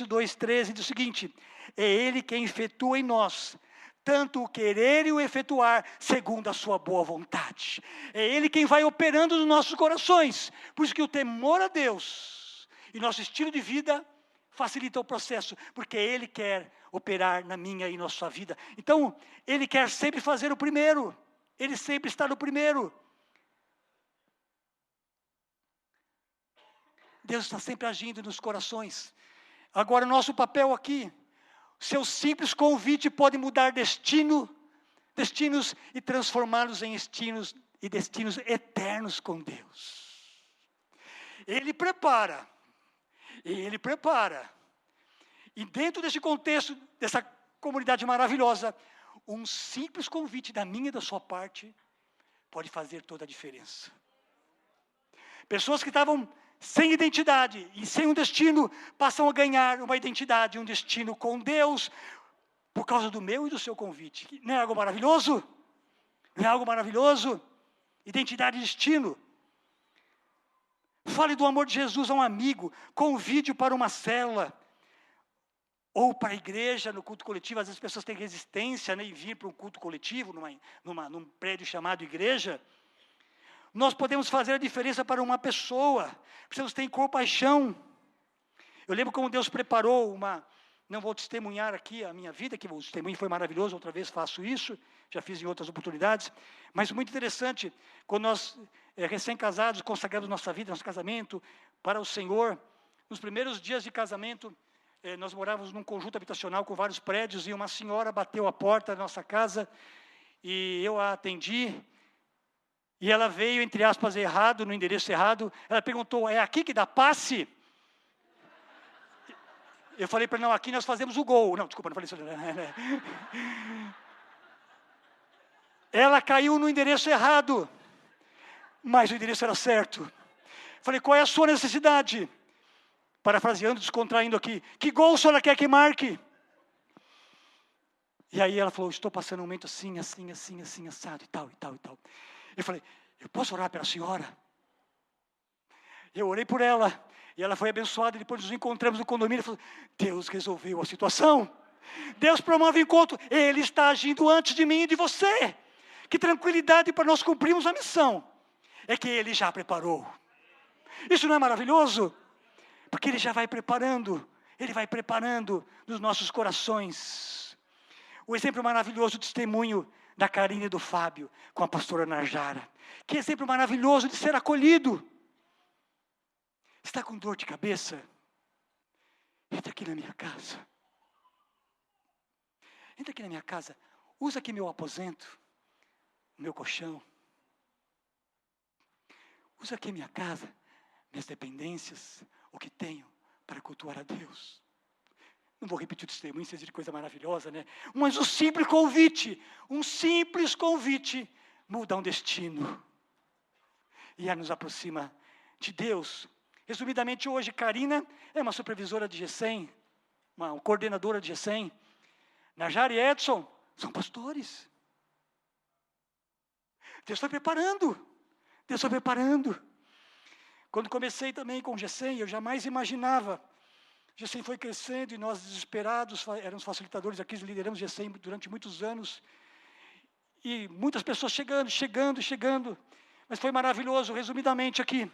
2,13 diz o seguinte: é Ele quem efetua em nós tanto o querer e o efetuar segundo a sua boa vontade. É Ele quem vai operando nos nossos corações. Por isso que o temor a Deus e nosso estilo de vida facilita o processo, porque Ele quer operar na minha e na sua vida. Então, Ele quer sempre fazer o primeiro. Ele sempre está no primeiro. Deus está sempre agindo nos corações. Agora, o nosso papel aqui, seu simples convite pode mudar destinos e transformá-los em destinos eternos com Deus. Ele prepara. E dentro desse contexto, dessa comunidade maravilhosa, um simples convite da minha e da sua parte pode fazer toda a diferença. Pessoas que estavam sem identidade e sem um destino, passam a ganhar uma identidade, um destino com Deus, por causa do meu e do seu convite. Não é algo maravilhoso? Não é algo maravilhoso? Identidade e destino. Fale do amor de Jesus a um amigo, convide-o para uma célula, ou para a igreja, no culto coletivo. Às vezes as pessoas têm resistência, né, em vir para um culto coletivo, num prédio chamado igreja. Nós podemos fazer a diferença para uma pessoa. Precisamos ter compaixão. Eu lembro como Deus preparou não vou testemunhar aqui a minha vida, que o testemunho foi maravilhoso, outra vez faço isso, já fiz em outras oportunidades, mas muito interessante, quando nós, recém-casados, consagramos nossa vida, nosso casamento para o Senhor, nos primeiros dias de casamento, nós morávamos num conjunto habitacional com vários prédios, e uma senhora bateu a porta da nossa casa, e eu a atendi, e ela veio, entre aspas, errado, no endereço errado, ela perguntou, é aqui que dá passe? Eu falei para ela, não, aqui nós fazemos o gol. Não, desculpa, não falei isso. Ela caiu no endereço errado, mas o endereço era certo. Falei, qual é a sua necessidade? Parafraseando, descontraindo aqui. Que gol a senhora quer que marque? E aí ela falou, estou passando um momento assim, assado, e tal. Eu falei, eu posso orar pela senhora? Eu orei por ela. E ela foi abençoada, e depois nos encontramos no condomínio, e falou, Deus resolveu a situação. Deus promove o encontro. Ele está agindo antes de mim e de você. Que tranquilidade para nós cumprirmos a missão. É que Ele já preparou. Isso não é maravilhoso? Porque Ele já vai preparando. Ele vai preparando nos nossos corações. O exemplo maravilhoso, o testemunho da Karine e do Fábio, com a pastora Najara. Que exemplo maravilhoso de ser acolhido. Está com dor de cabeça? Entra aqui na minha casa. Entra aqui na minha casa. Usa aqui meu aposento, meu colchão. Usa aqui minha casa, minhas dependências, o que tenho para cultuar a Deus. Não vou repetir o testemunho, isso é de coisa maravilhosa, né? Mas um simples convite muda um destino. E nos aproxima de Deus. Resumidamente, hoje, Karina é uma supervisora de GECEM, uma coordenadora de GECEM. Najara e Edson são pastores. Deus foi preparando. Quando comecei também com o GECEM, eu jamais imaginava. O GECEM foi crescendo e nós, desesperados, éramos facilitadores aqui, lideramos o GECEM durante muitos anos. E muitas pessoas chegando. Mas foi maravilhoso, resumidamente aqui.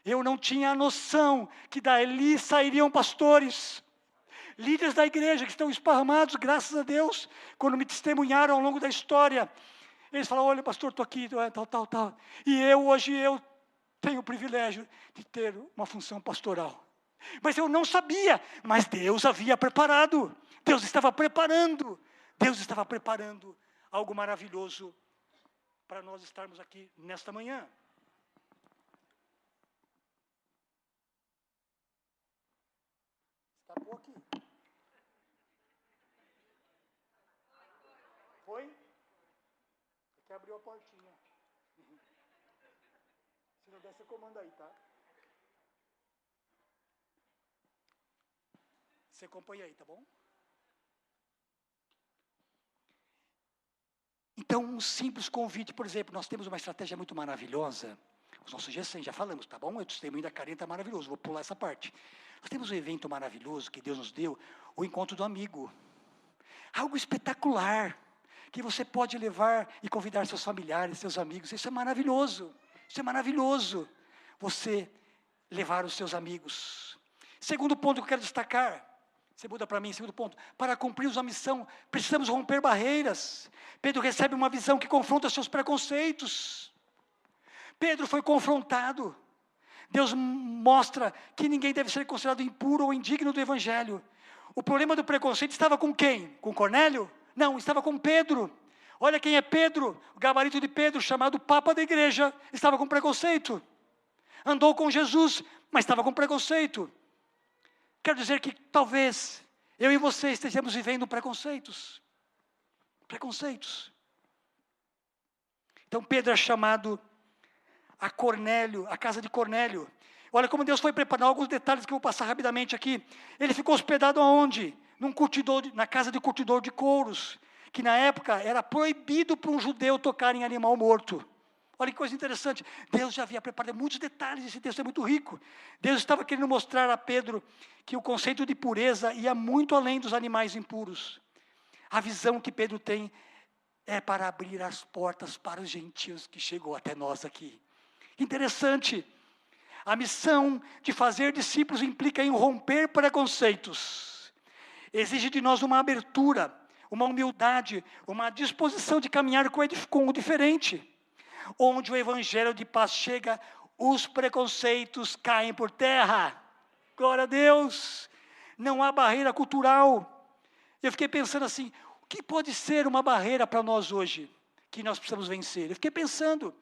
Eu não tinha a noção que dali sairiam pastores, líderes da igreja que estão esparramados, graças a Deus, quando me testemunharam ao longo da história. Eles falaram, olha pastor, estou aqui, tal. E hoje eu tenho o privilégio de ter uma função pastoral. Mas eu não sabia, mas Deus havia preparado. Deus estava preparando algo maravilhoso para nós estarmos aqui nesta manhã. Tapou aqui. Foi? Aqui abriu a portinha. Se não der, você comanda aí, tá? Você acompanha aí, tá bom? Então, um simples convite, por exemplo, nós temos uma estratégia muito maravilhosa. Os nossos GECEM, já falamos, tá bom? O testemunho da Karine está maravilhoso, vou pular essa parte. Nós temos um evento maravilhoso que Deus nos deu, o encontro do amigo. Algo espetacular, que você pode levar e convidar seus familiares, seus amigos. Isso é maravilhoso, Você levar os seus amigos. Segundo ponto que eu quero destacar, você muda para mim, segundo ponto, para cumprirmos a missão, precisamos romper barreiras. Pedro recebe uma visão que confronta seus preconceitos. Pedro foi confrontado. Deus mostra que ninguém deve ser considerado impuro ou indigno do Evangelho. O problema do preconceito estava com quem? Com Cornélio? Não, estava com Pedro. Olha quem é Pedro, o gabarito de Pedro, chamado Papa da igreja, estava com preconceito. Andou com Jesus, mas estava com preconceito. Quero dizer que talvez eu e você estejamos vivendo preconceitos. Então Pedro é chamado a Cornélio, a casa de Cornélio. Olha como Deus foi preparando alguns detalhes que eu vou passar rapidamente aqui. Ele ficou hospedado aonde? Na casa de curtidor de couros, que na época era proibido para um judeu tocar em animal morto. Olha que coisa interessante. Deus já havia preparado muitos detalhes, esse texto é muito rico. Deus estava querendo mostrar a Pedro que o conceito de pureza ia muito além dos animais impuros. A visão que Pedro tem é para abrir as portas para os gentios que chegou até nós aqui. Interessante. A missão de fazer discípulos implica em romper preconceitos. Exige de nós uma abertura, uma humildade, uma disposição de caminhar com o diferente. Onde o evangelho de paz chega, os preconceitos caem por terra. Glória a Deus. Não há barreira cultural. Eu fiquei pensando assim, o que pode ser uma barreira para nós hoje, que nós precisamos vencer? Eu fiquei pensando,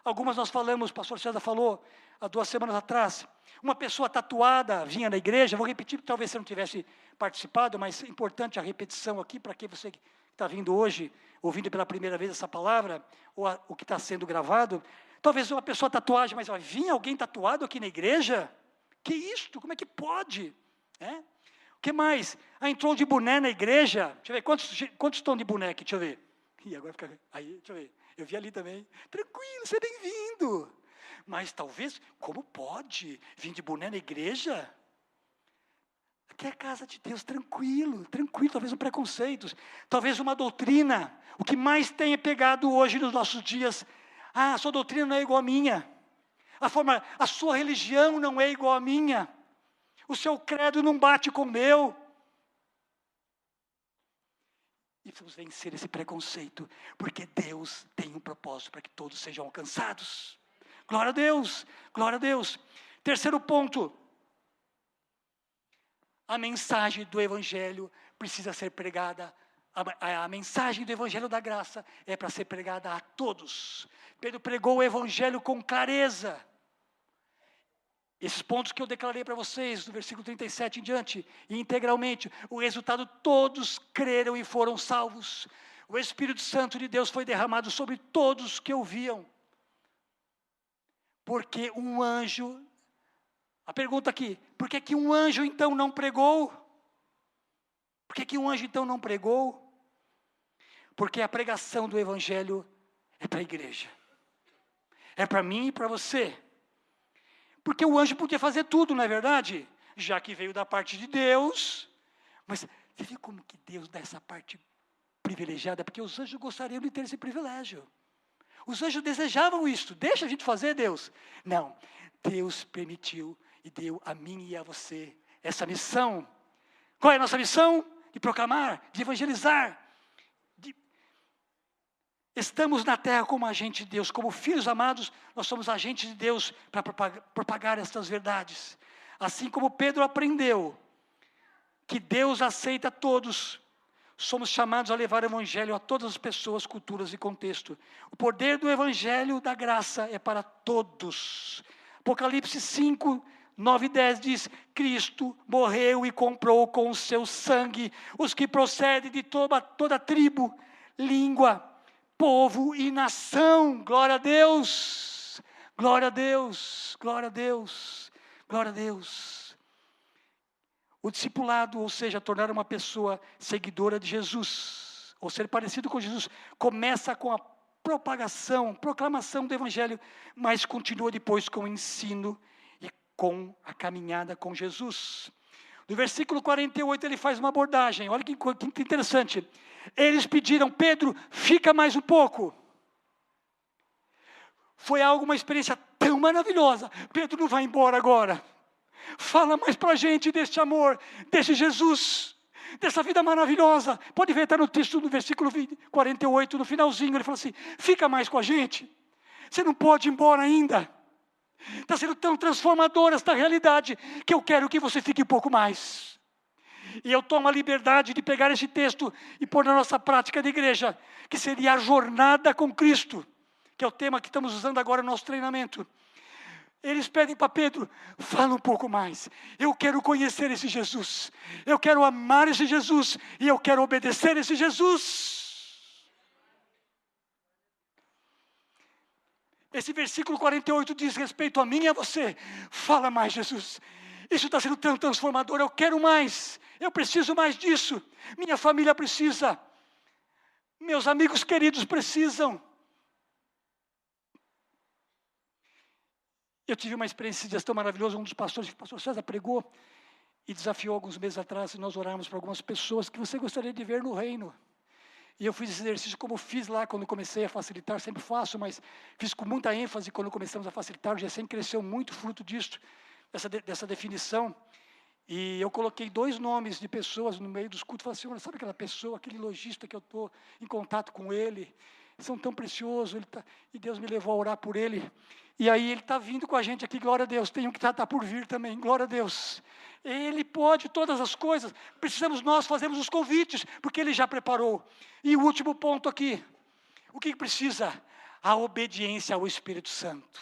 algumas nós falamos, o pastor César falou, há 2 semanas atrás, uma pessoa tatuada vinha na igreja, vou repetir, porque talvez você não tivesse participado, mas é importante a repetição aqui, para que você que está vindo hoje, ouvindo pela primeira vez essa palavra, ou o que está sendo gravado, talvez uma pessoa tatuagem, mas vinha alguém tatuado aqui na igreja? Que isto? Como é que pode? O que mais? Entrou de boné na igreja, deixa eu ver, quantos estão de boné aqui, deixa eu ver. Ih, agora fica, aí, deixa eu ver, eu vi ali também, tranquilo, você é bem-vindo. Mas talvez, como pode vir de boné na igreja? Aqui é a casa de Deus, tranquilo, talvez um preconceito, talvez uma doutrina. O que mais tem pegado hoje nos nossos dias, a sua doutrina não é igual à minha, a sua religião não é igual à minha, o seu credo não bate com o meu. E precisamos vencer esse preconceito, porque Deus tem um propósito para que todos sejam alcançados. Glória a Deus, glória a Deus. Terceiro ponto, a mensagem do Evangelho precisa ser pregada, a mensagem do Evangelho da graça é para ser pregada a todos. Pedro pregou o Evangelho com clareza. Esses pontos que eu declarei para vocês, do versículo 37 em diante, e integralmente, o resultado, todos creram e foram salvos. O Espírito Santo de Deus foi derramado sobre todos que ouviam. Porque um anjo, a pergunta aqui, por que um anjo então não pregou? Por que um anjo então não pregou? Porque a pregação do Evangelho é para a igreja. É para mim e para você. Porque o anjo podia fazer tudo, não é verdade? Já que veio da parte de Deus. Mas você vê como que Deus dá essa parte privilegiada? Porque os anjos gostariam de ter esse privilégio. Os anjos desejavam isso. Deixa a gente fazer, Deus. Não. Deus permitiu e deu a mim e a você essa missão. Qual é a nossa missão? De proclamar, de evangelizar. Estamos na terra como agentes de Deus, como filhos amados, nós somos agentes de Deus para propagar estas verdades. Assim como Pedro aprendeu que Deus aceita todos, somos chamados a levar o Evangelho a todas as pessoas, culturas e contexto. O poder do Evangelho da graça é para todos. Apocalipse 5, 9 e 10 diz, Cristo morreu e comprou com o seu sangue os que procedem de toda tribo, língua, povo e nação. Glória a Deus, glória a Deus, glória a Deus, glória a Deus. O discipulado, ou seja, tornar uma pessoa seguidora de Jesus, ou ser parecido com Jesus, começa com a proclamação do Evangelho, mas continua depois com o ensino e com a caminhada com Jesus. No versículo 48 ele faz uma abordagem, olha que interessante. Eles pediram, Pedro, fica mais um pouco. Foi uma experiência tão maravilhosa. Pedro não vai embora agora. Fala mais para a gente deste amor, deste Jesus, dessa vida maravilhosa. Pode ver, está no texto do versículo 48, no finalzinho, ele fala assim, fica mais com a gente. Você não pode ir embora ainda. Está sendo tão transformadora esta realidade, que eu quero que você fique um pouco mais. E eu tomo a liberdade de pegar esse texto e pôr na nossa prática de igreja, que seria a jornada com Cristo, que é o tema que estamos usando agora no nosso treinamento. Eles pedem para Pedro, fala um pouco mais. Eu quero conhecer esse Jesus. Eu quero amar esse Jesus. E eu quero obedecer esse Jesus. Esse versículo 48 diz respeito a mim e a você. Fala mais, Jesus. Isso está sendo tão transformador. Eu quero mais. Eu preciso mais disso. Minha família precisa. Meus amigos queridos precisam. Eu tive uma experiência de gestão maravilhosa. Um dos pastores, o pastor César, pregou e desafiou alguns meses atrás, e nós oramos para algumas pessoas que você gostaria de ver no reino. E eu fiz esse exercício como fiz lá quando comecei a facilitar, sempre faço, mas fiz com muita ênfase quando começamos a facilitar. O GSM cresceu muito fruto disso, dessa definição. E eu coloquei 2 nomes de pessoas no meio dos cultos. Falei assim, olha, sabe aquela pessoa, aquele lojista que eu estou em contato com ele? São tão preciosos, e Deus me levou a orar por ele. E aí ele está vindo com a gente aqui, glória a Deus. Tem um que está por vir também, glória a Deus. Ele pode todas as coisas. Precisamos nós fazermos os convites, porque ele já preparou. E o último ponto aqui, o que precisa? A obediência ao Espírito Santo.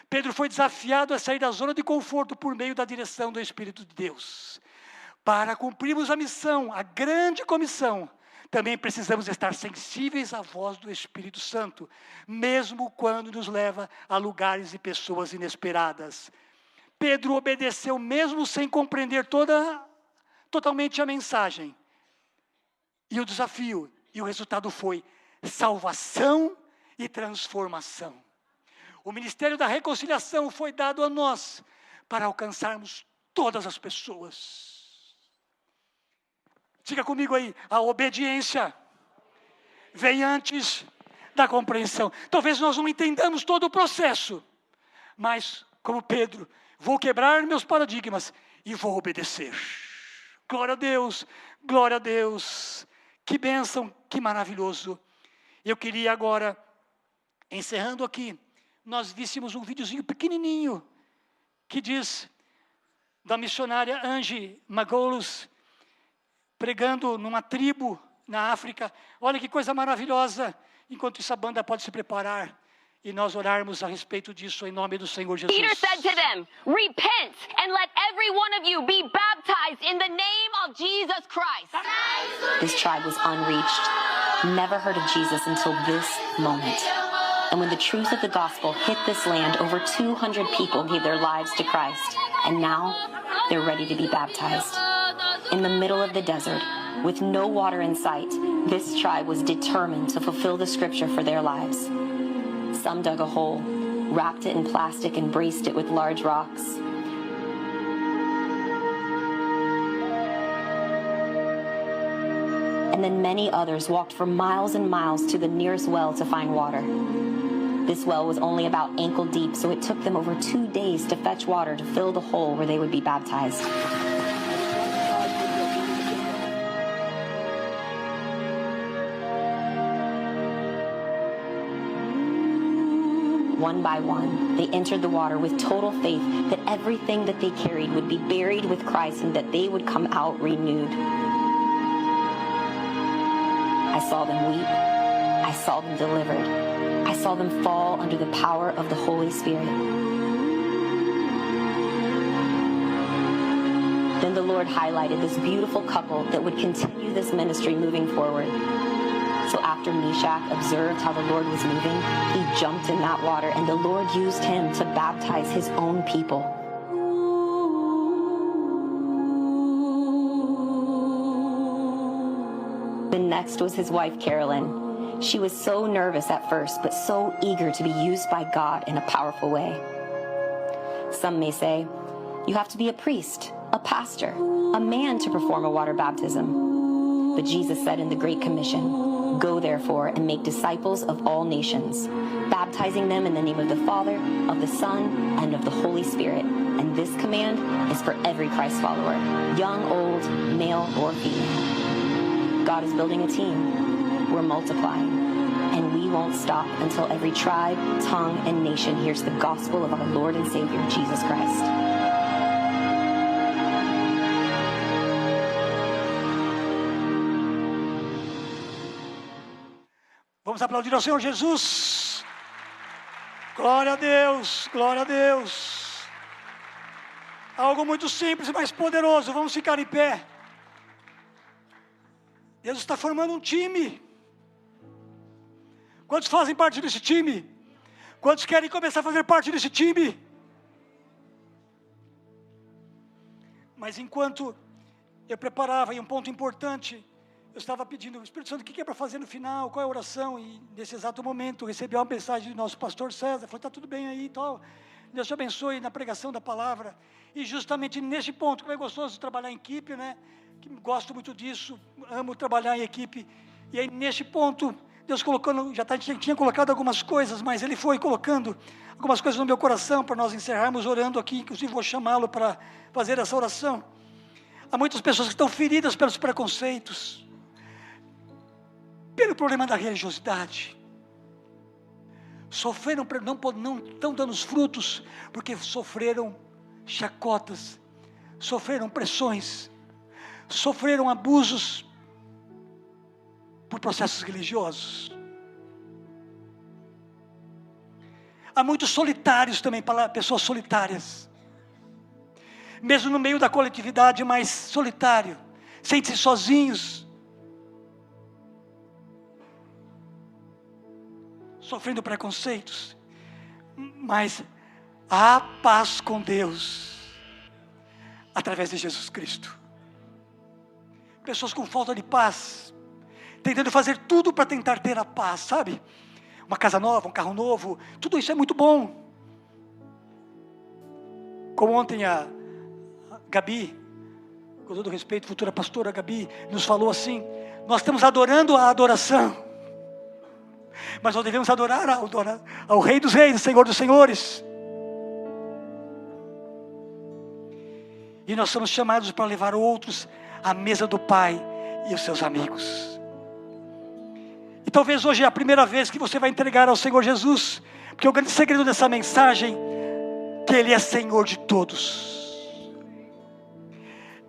Pedro foi desafiado a sair da zona de conforto por meio da direção do Espírito de Deus. Para cumprirmos a missão, a grande comissão, também precisamos estar sensíveis à voz do Espírito Santo, mesmo quando nos leva a lugares e pessoas inesperadas. Pedro obedeceu mesmo sem compreender totalmente a mensagem. E o desafio, e o resultado foi salvação e transformação. O ministério da reconciliação foi dado a nós para alcançarmos todas as pessoas. Diga comigo aí, a obediência vem antes da compreensão. Talvez nós não entendamos todo o processo, mas, como Pedro, vou quebrar meus paradigmas e vou obedecer. Glória a Deus, glória a Deus. Que bênção, que maravilhoso. Eu queria agora, encerrando aqui, nós víssemos um videozinho pequenininho, que diz, da missionária Angie Magoulos, pregando numa tribo na África. Olha que coisa maravilhosa. Enquanto isso a banda pode se preparar e nós orarmos a respeito disso em nome do Senhor Jesus. Peter said to them, repent and let every one of you be baptized in the name of Jesus Christ. This tribe was unreached, never heard of Jesus until this moment. And when the truth of the gospel hit this land, over 200 people gave their lives to Christ. And now, they're ready to be baptized. In the middle of the desert, with no water in sight, this tribe was determined to fulfill the scripture for their lives. Some dug a hole, wrapped it in plastic and braced it with large rocks. And then many others walked for miles and miles to the nearest well to find water. This well was only about ankle deep, so it took them over 2 days to fetch water to fill the hole where they would be baptized. One by one, they entered the water with total faith that everything that they carried would be buried with Christ and that they would come out renewed. I saw them weep. I saw them delivered. I saw them fall under the power of the Holy Spirit. Then the Lord highlighted this beautiful couple that would continue this ministry moving forward. So after Meshach observed how the Lord was moving, he jumped in that water, and the Lord used him to baptize his own people. The next was his wife, Carolyn. She was so nervous at first, but so eager to be used by God in a powerful way. Some may say, you have to be a priest, a pastor, a man to perform a water baptism. But Jesus said in the Great Commission, go therefore and make disciples of all nations, baptizing them in the name of the Father, of the Son, and of the Holy Spirit. And this command is for every Christ follower, young, old, male, or female. God is building a team. We're multiplying, and we won't stop until every tribe, tongue, and nation hears the gospel of our Lord and Savior, Jesus Christ. Vamos aplaudir ao Senhor Jesus. Glória a Deus, glória a Deus. Algo muito simples, mas poderoso. Vamos ficar em pé. Deus está formando um time. Quantos fazem parte desse time? Quantos querem começar a fazer parte desse time? Mas enquanto eu preparava, e um ponto importante, eu estava pedindo, Espírito Santo, o que é para fazer no final? Qual é a oração? E nesse exato momento, eu recebi uma mensagem do nosso pastor César, falou, está tudo bem aí e tal. Deus te abençoe na pregação da palavra. E justamente nesse ponto, como é gostoso trabalhar em equipe, né? Que gosto muito disso, amo trabalhar em equipe. E aí, neste ponto, Deus colocando, tinha colocado algumas coisas, mas Ele foi colocando algumas coisas no meu coração, para nós encerrarmos orando aqui, inclusive vou chamá-lo para fazer essa oração. Há muitas pessoas que estão feridas pelos preconceitos, pelo problema da religiosidade, sofreram, não estão dando os frutos, porque sofreram chacotas, sofreram pressões, sofreram abusos, por processos religiosos. Há muitos solitários também, pessoas solitárias, mesmo no meio da coletividade, mas solitário, sentem-se sozinhos, sofrendo preconceitos, mas há paz com Deus, através de Jesus Cristo. Pessoas com falta de paz, tentando fazer tudo para tentar ter a paz, sabe? Uma casa nova, um carro novo, tudo isso é muito bom. Como ontem a Gabi, com todo respeito, futura pastora Gabi, nos falou assim: nós estamos adorando a adoração, mas nós devemos adorar ao Rei dos Reis, Senhor dos Senhores. E nós somos chamados para levar outros à mesa do Pai e os seus amigos. E talvez hoje é a primeira vez que você vai entregar ao Senhor Jesus, porque o grande segredo dessa mensagem, que Ele é Senhor de todos.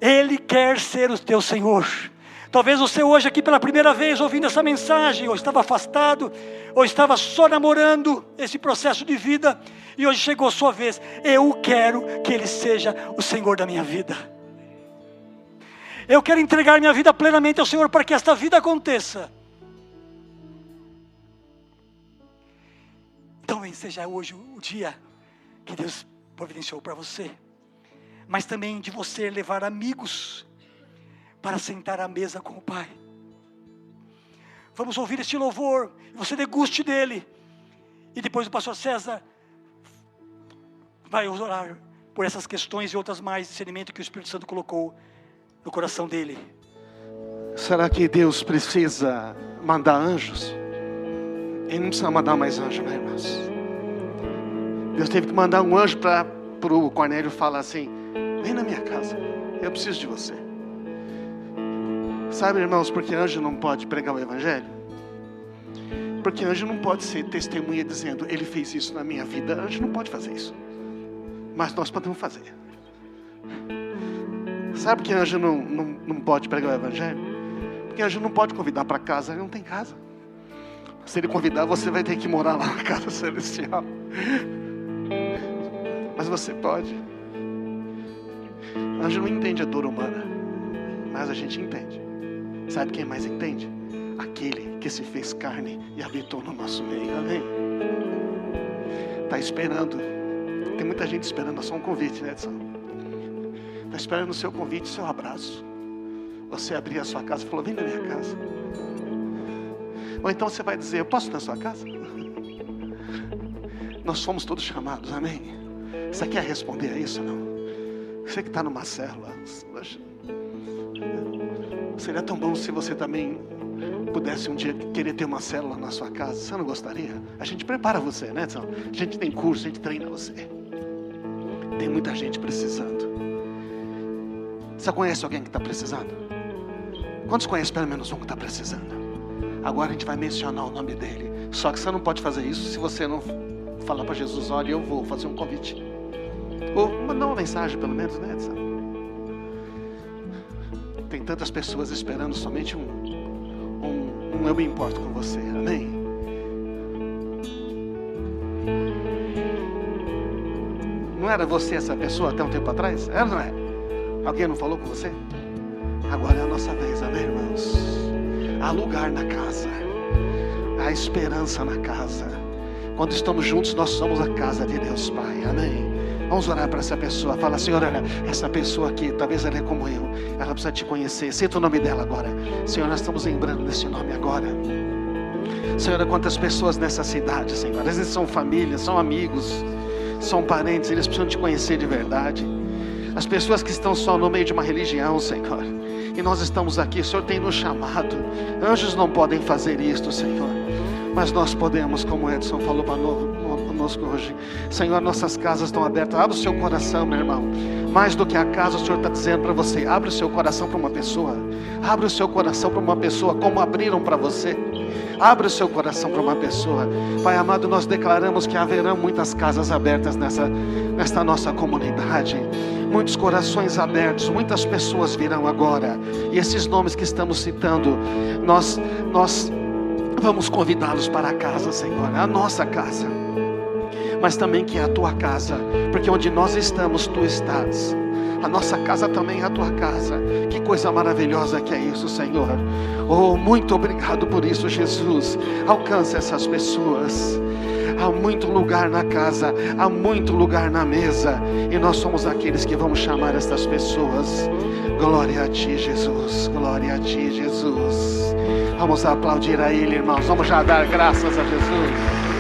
Ele quer ser o teu Senhor. Talvez você hoje aqui pela primeira vez ouvindo essa mensagem, ou estava afastado, ou estava só namorando esse processo de vida, e hoje chegou a sua vez. Eu quero que Ele seja o Senhor da minha vida. Eu quero entregar minha vida plenamente ao Senhor, para que esta vida aconteça. Então seja hoje o dia que Deus providenciou para você, mas também de você levar amigos para sentar à mesa com o Pai. Vamos ouvir este louvor, você deguste dele, e depois o pastor César vai orar por essas questões e outras mais, discernimento que o Espírito Santo colocou no coração dele. Será que Deus precisa mandar anjos? Ele não precisa mandar mais anjo, né, irmãos? Deus teve que mandar um anjo para o Cornélio falar assim: vem na minha casa, eu preciso de você. Sabe, irmãos, porque anjo não pode pregar o evangelho? Porque anjo não pode ser testemunha dizendo: ele fez isso na minha vida. Anjo não pode fazer isso, mas nós podemos fazer. Sabe que anjo não pode pregar o evangelho? Porque anjo não pode convidar para casa, ele não tem casa. Se ele convidar, você vai ter que morar lá na casa celestial. Mas você pode. Anjo não entende a dor humana, mas a gente entende. Sabe quem mais entende? Aquele que se fez carne e habitou no nosso meio. Amém? Está esperando. Tem muita gente esperando só um convite, né, Edson? Está esperando o seu convite, o seu abraço. Você abrir a sua casa e falou: vem na minha casa. Ou então você vai dizer: eu posso ir na sua casa? Nós somos todos chamados, amém? Você quer responder a isso, não? Você que está numa célula, seria tão bom se você também pudesse um dia querer ter uma célula na sua casa. Você não gostaria? A gente prepara você, né? A gente tem curso, a gente treina você. Tem muita gente precisando. Você conhece alguém que está precisando? Quantos conhecem pelo menos um que está precisando? Agora a gente vai mencionar o nome dele. Só que você não pode fazer isso se você não falar para Jesus: olha, eu vou fazer um convite. Ou mandar uma mensagem pelo menos, né? Tem tantas pessoas esperando somente um eu me importo com você, amém? Não era você essa pessoa até um tempo atrás? Era ou não é? Alguém não falou com você? Agora é a nossa vez, amém, irmãos? Há lugar na casa, há esperança na casa. Quando estamos juntos, nós somos a casa de Deus Pai, amém? Vamos orar para essa pessoa. Fala: Senhor, olha, essa pessoa aqui, talvez ela é como eu, ela precisa te conhecer. Cita o nome dela agora. Senhor, nós estamos lembrando desse nome agora. Senhor, quantas pessoas nessa cidade, Senhor, às vezes são famílias, são amigos, são parentes, eles precisam te conhecer de verdade. As pessoas que estão só no meio de uma religião, Senhor, E nós estamos aqui, o Senhor tem nos chamado. Anjos não podem fazer isto, Senhor, mas nós podemos, como Edson falou para conosco hoje. Senhor, nossas casas estão abertas. Abra o seu coração, meu irmão. Mais do que a casa, o Senhor está dizendo para você: abre o seu coração para uma pessoa. Abre o seu coração para uma pessoa, como abriram para você. Abre o seu coração para uma pessoa. Pai amado, nós declaramos que haverão muitas casas abertas nesta nossa comunidade. Muitos corações abertos, muitas pessoas virão agora. E esses nomes que estamos citando, nós vamos convidá-los para a casa, Senhor, a nossa casa, mas também que é a tua casa, porque onde nós estamos, tu estás. A nossa casa também é a tua casa. Que coisa maravilhosa que é isso, Senhor. Oh, muito obrigado por isso, Jesus. Alcança essas pessoas. Há muito lugar na casa, há muito lugar na mesa, e nós somos aqueles que vamos chamar estas pessoas. Glória a ti, Jesus. Glória a ti, Jesus. Vamos aplaudir a Ele, irmãos. Vamos já dar graças a Jesus.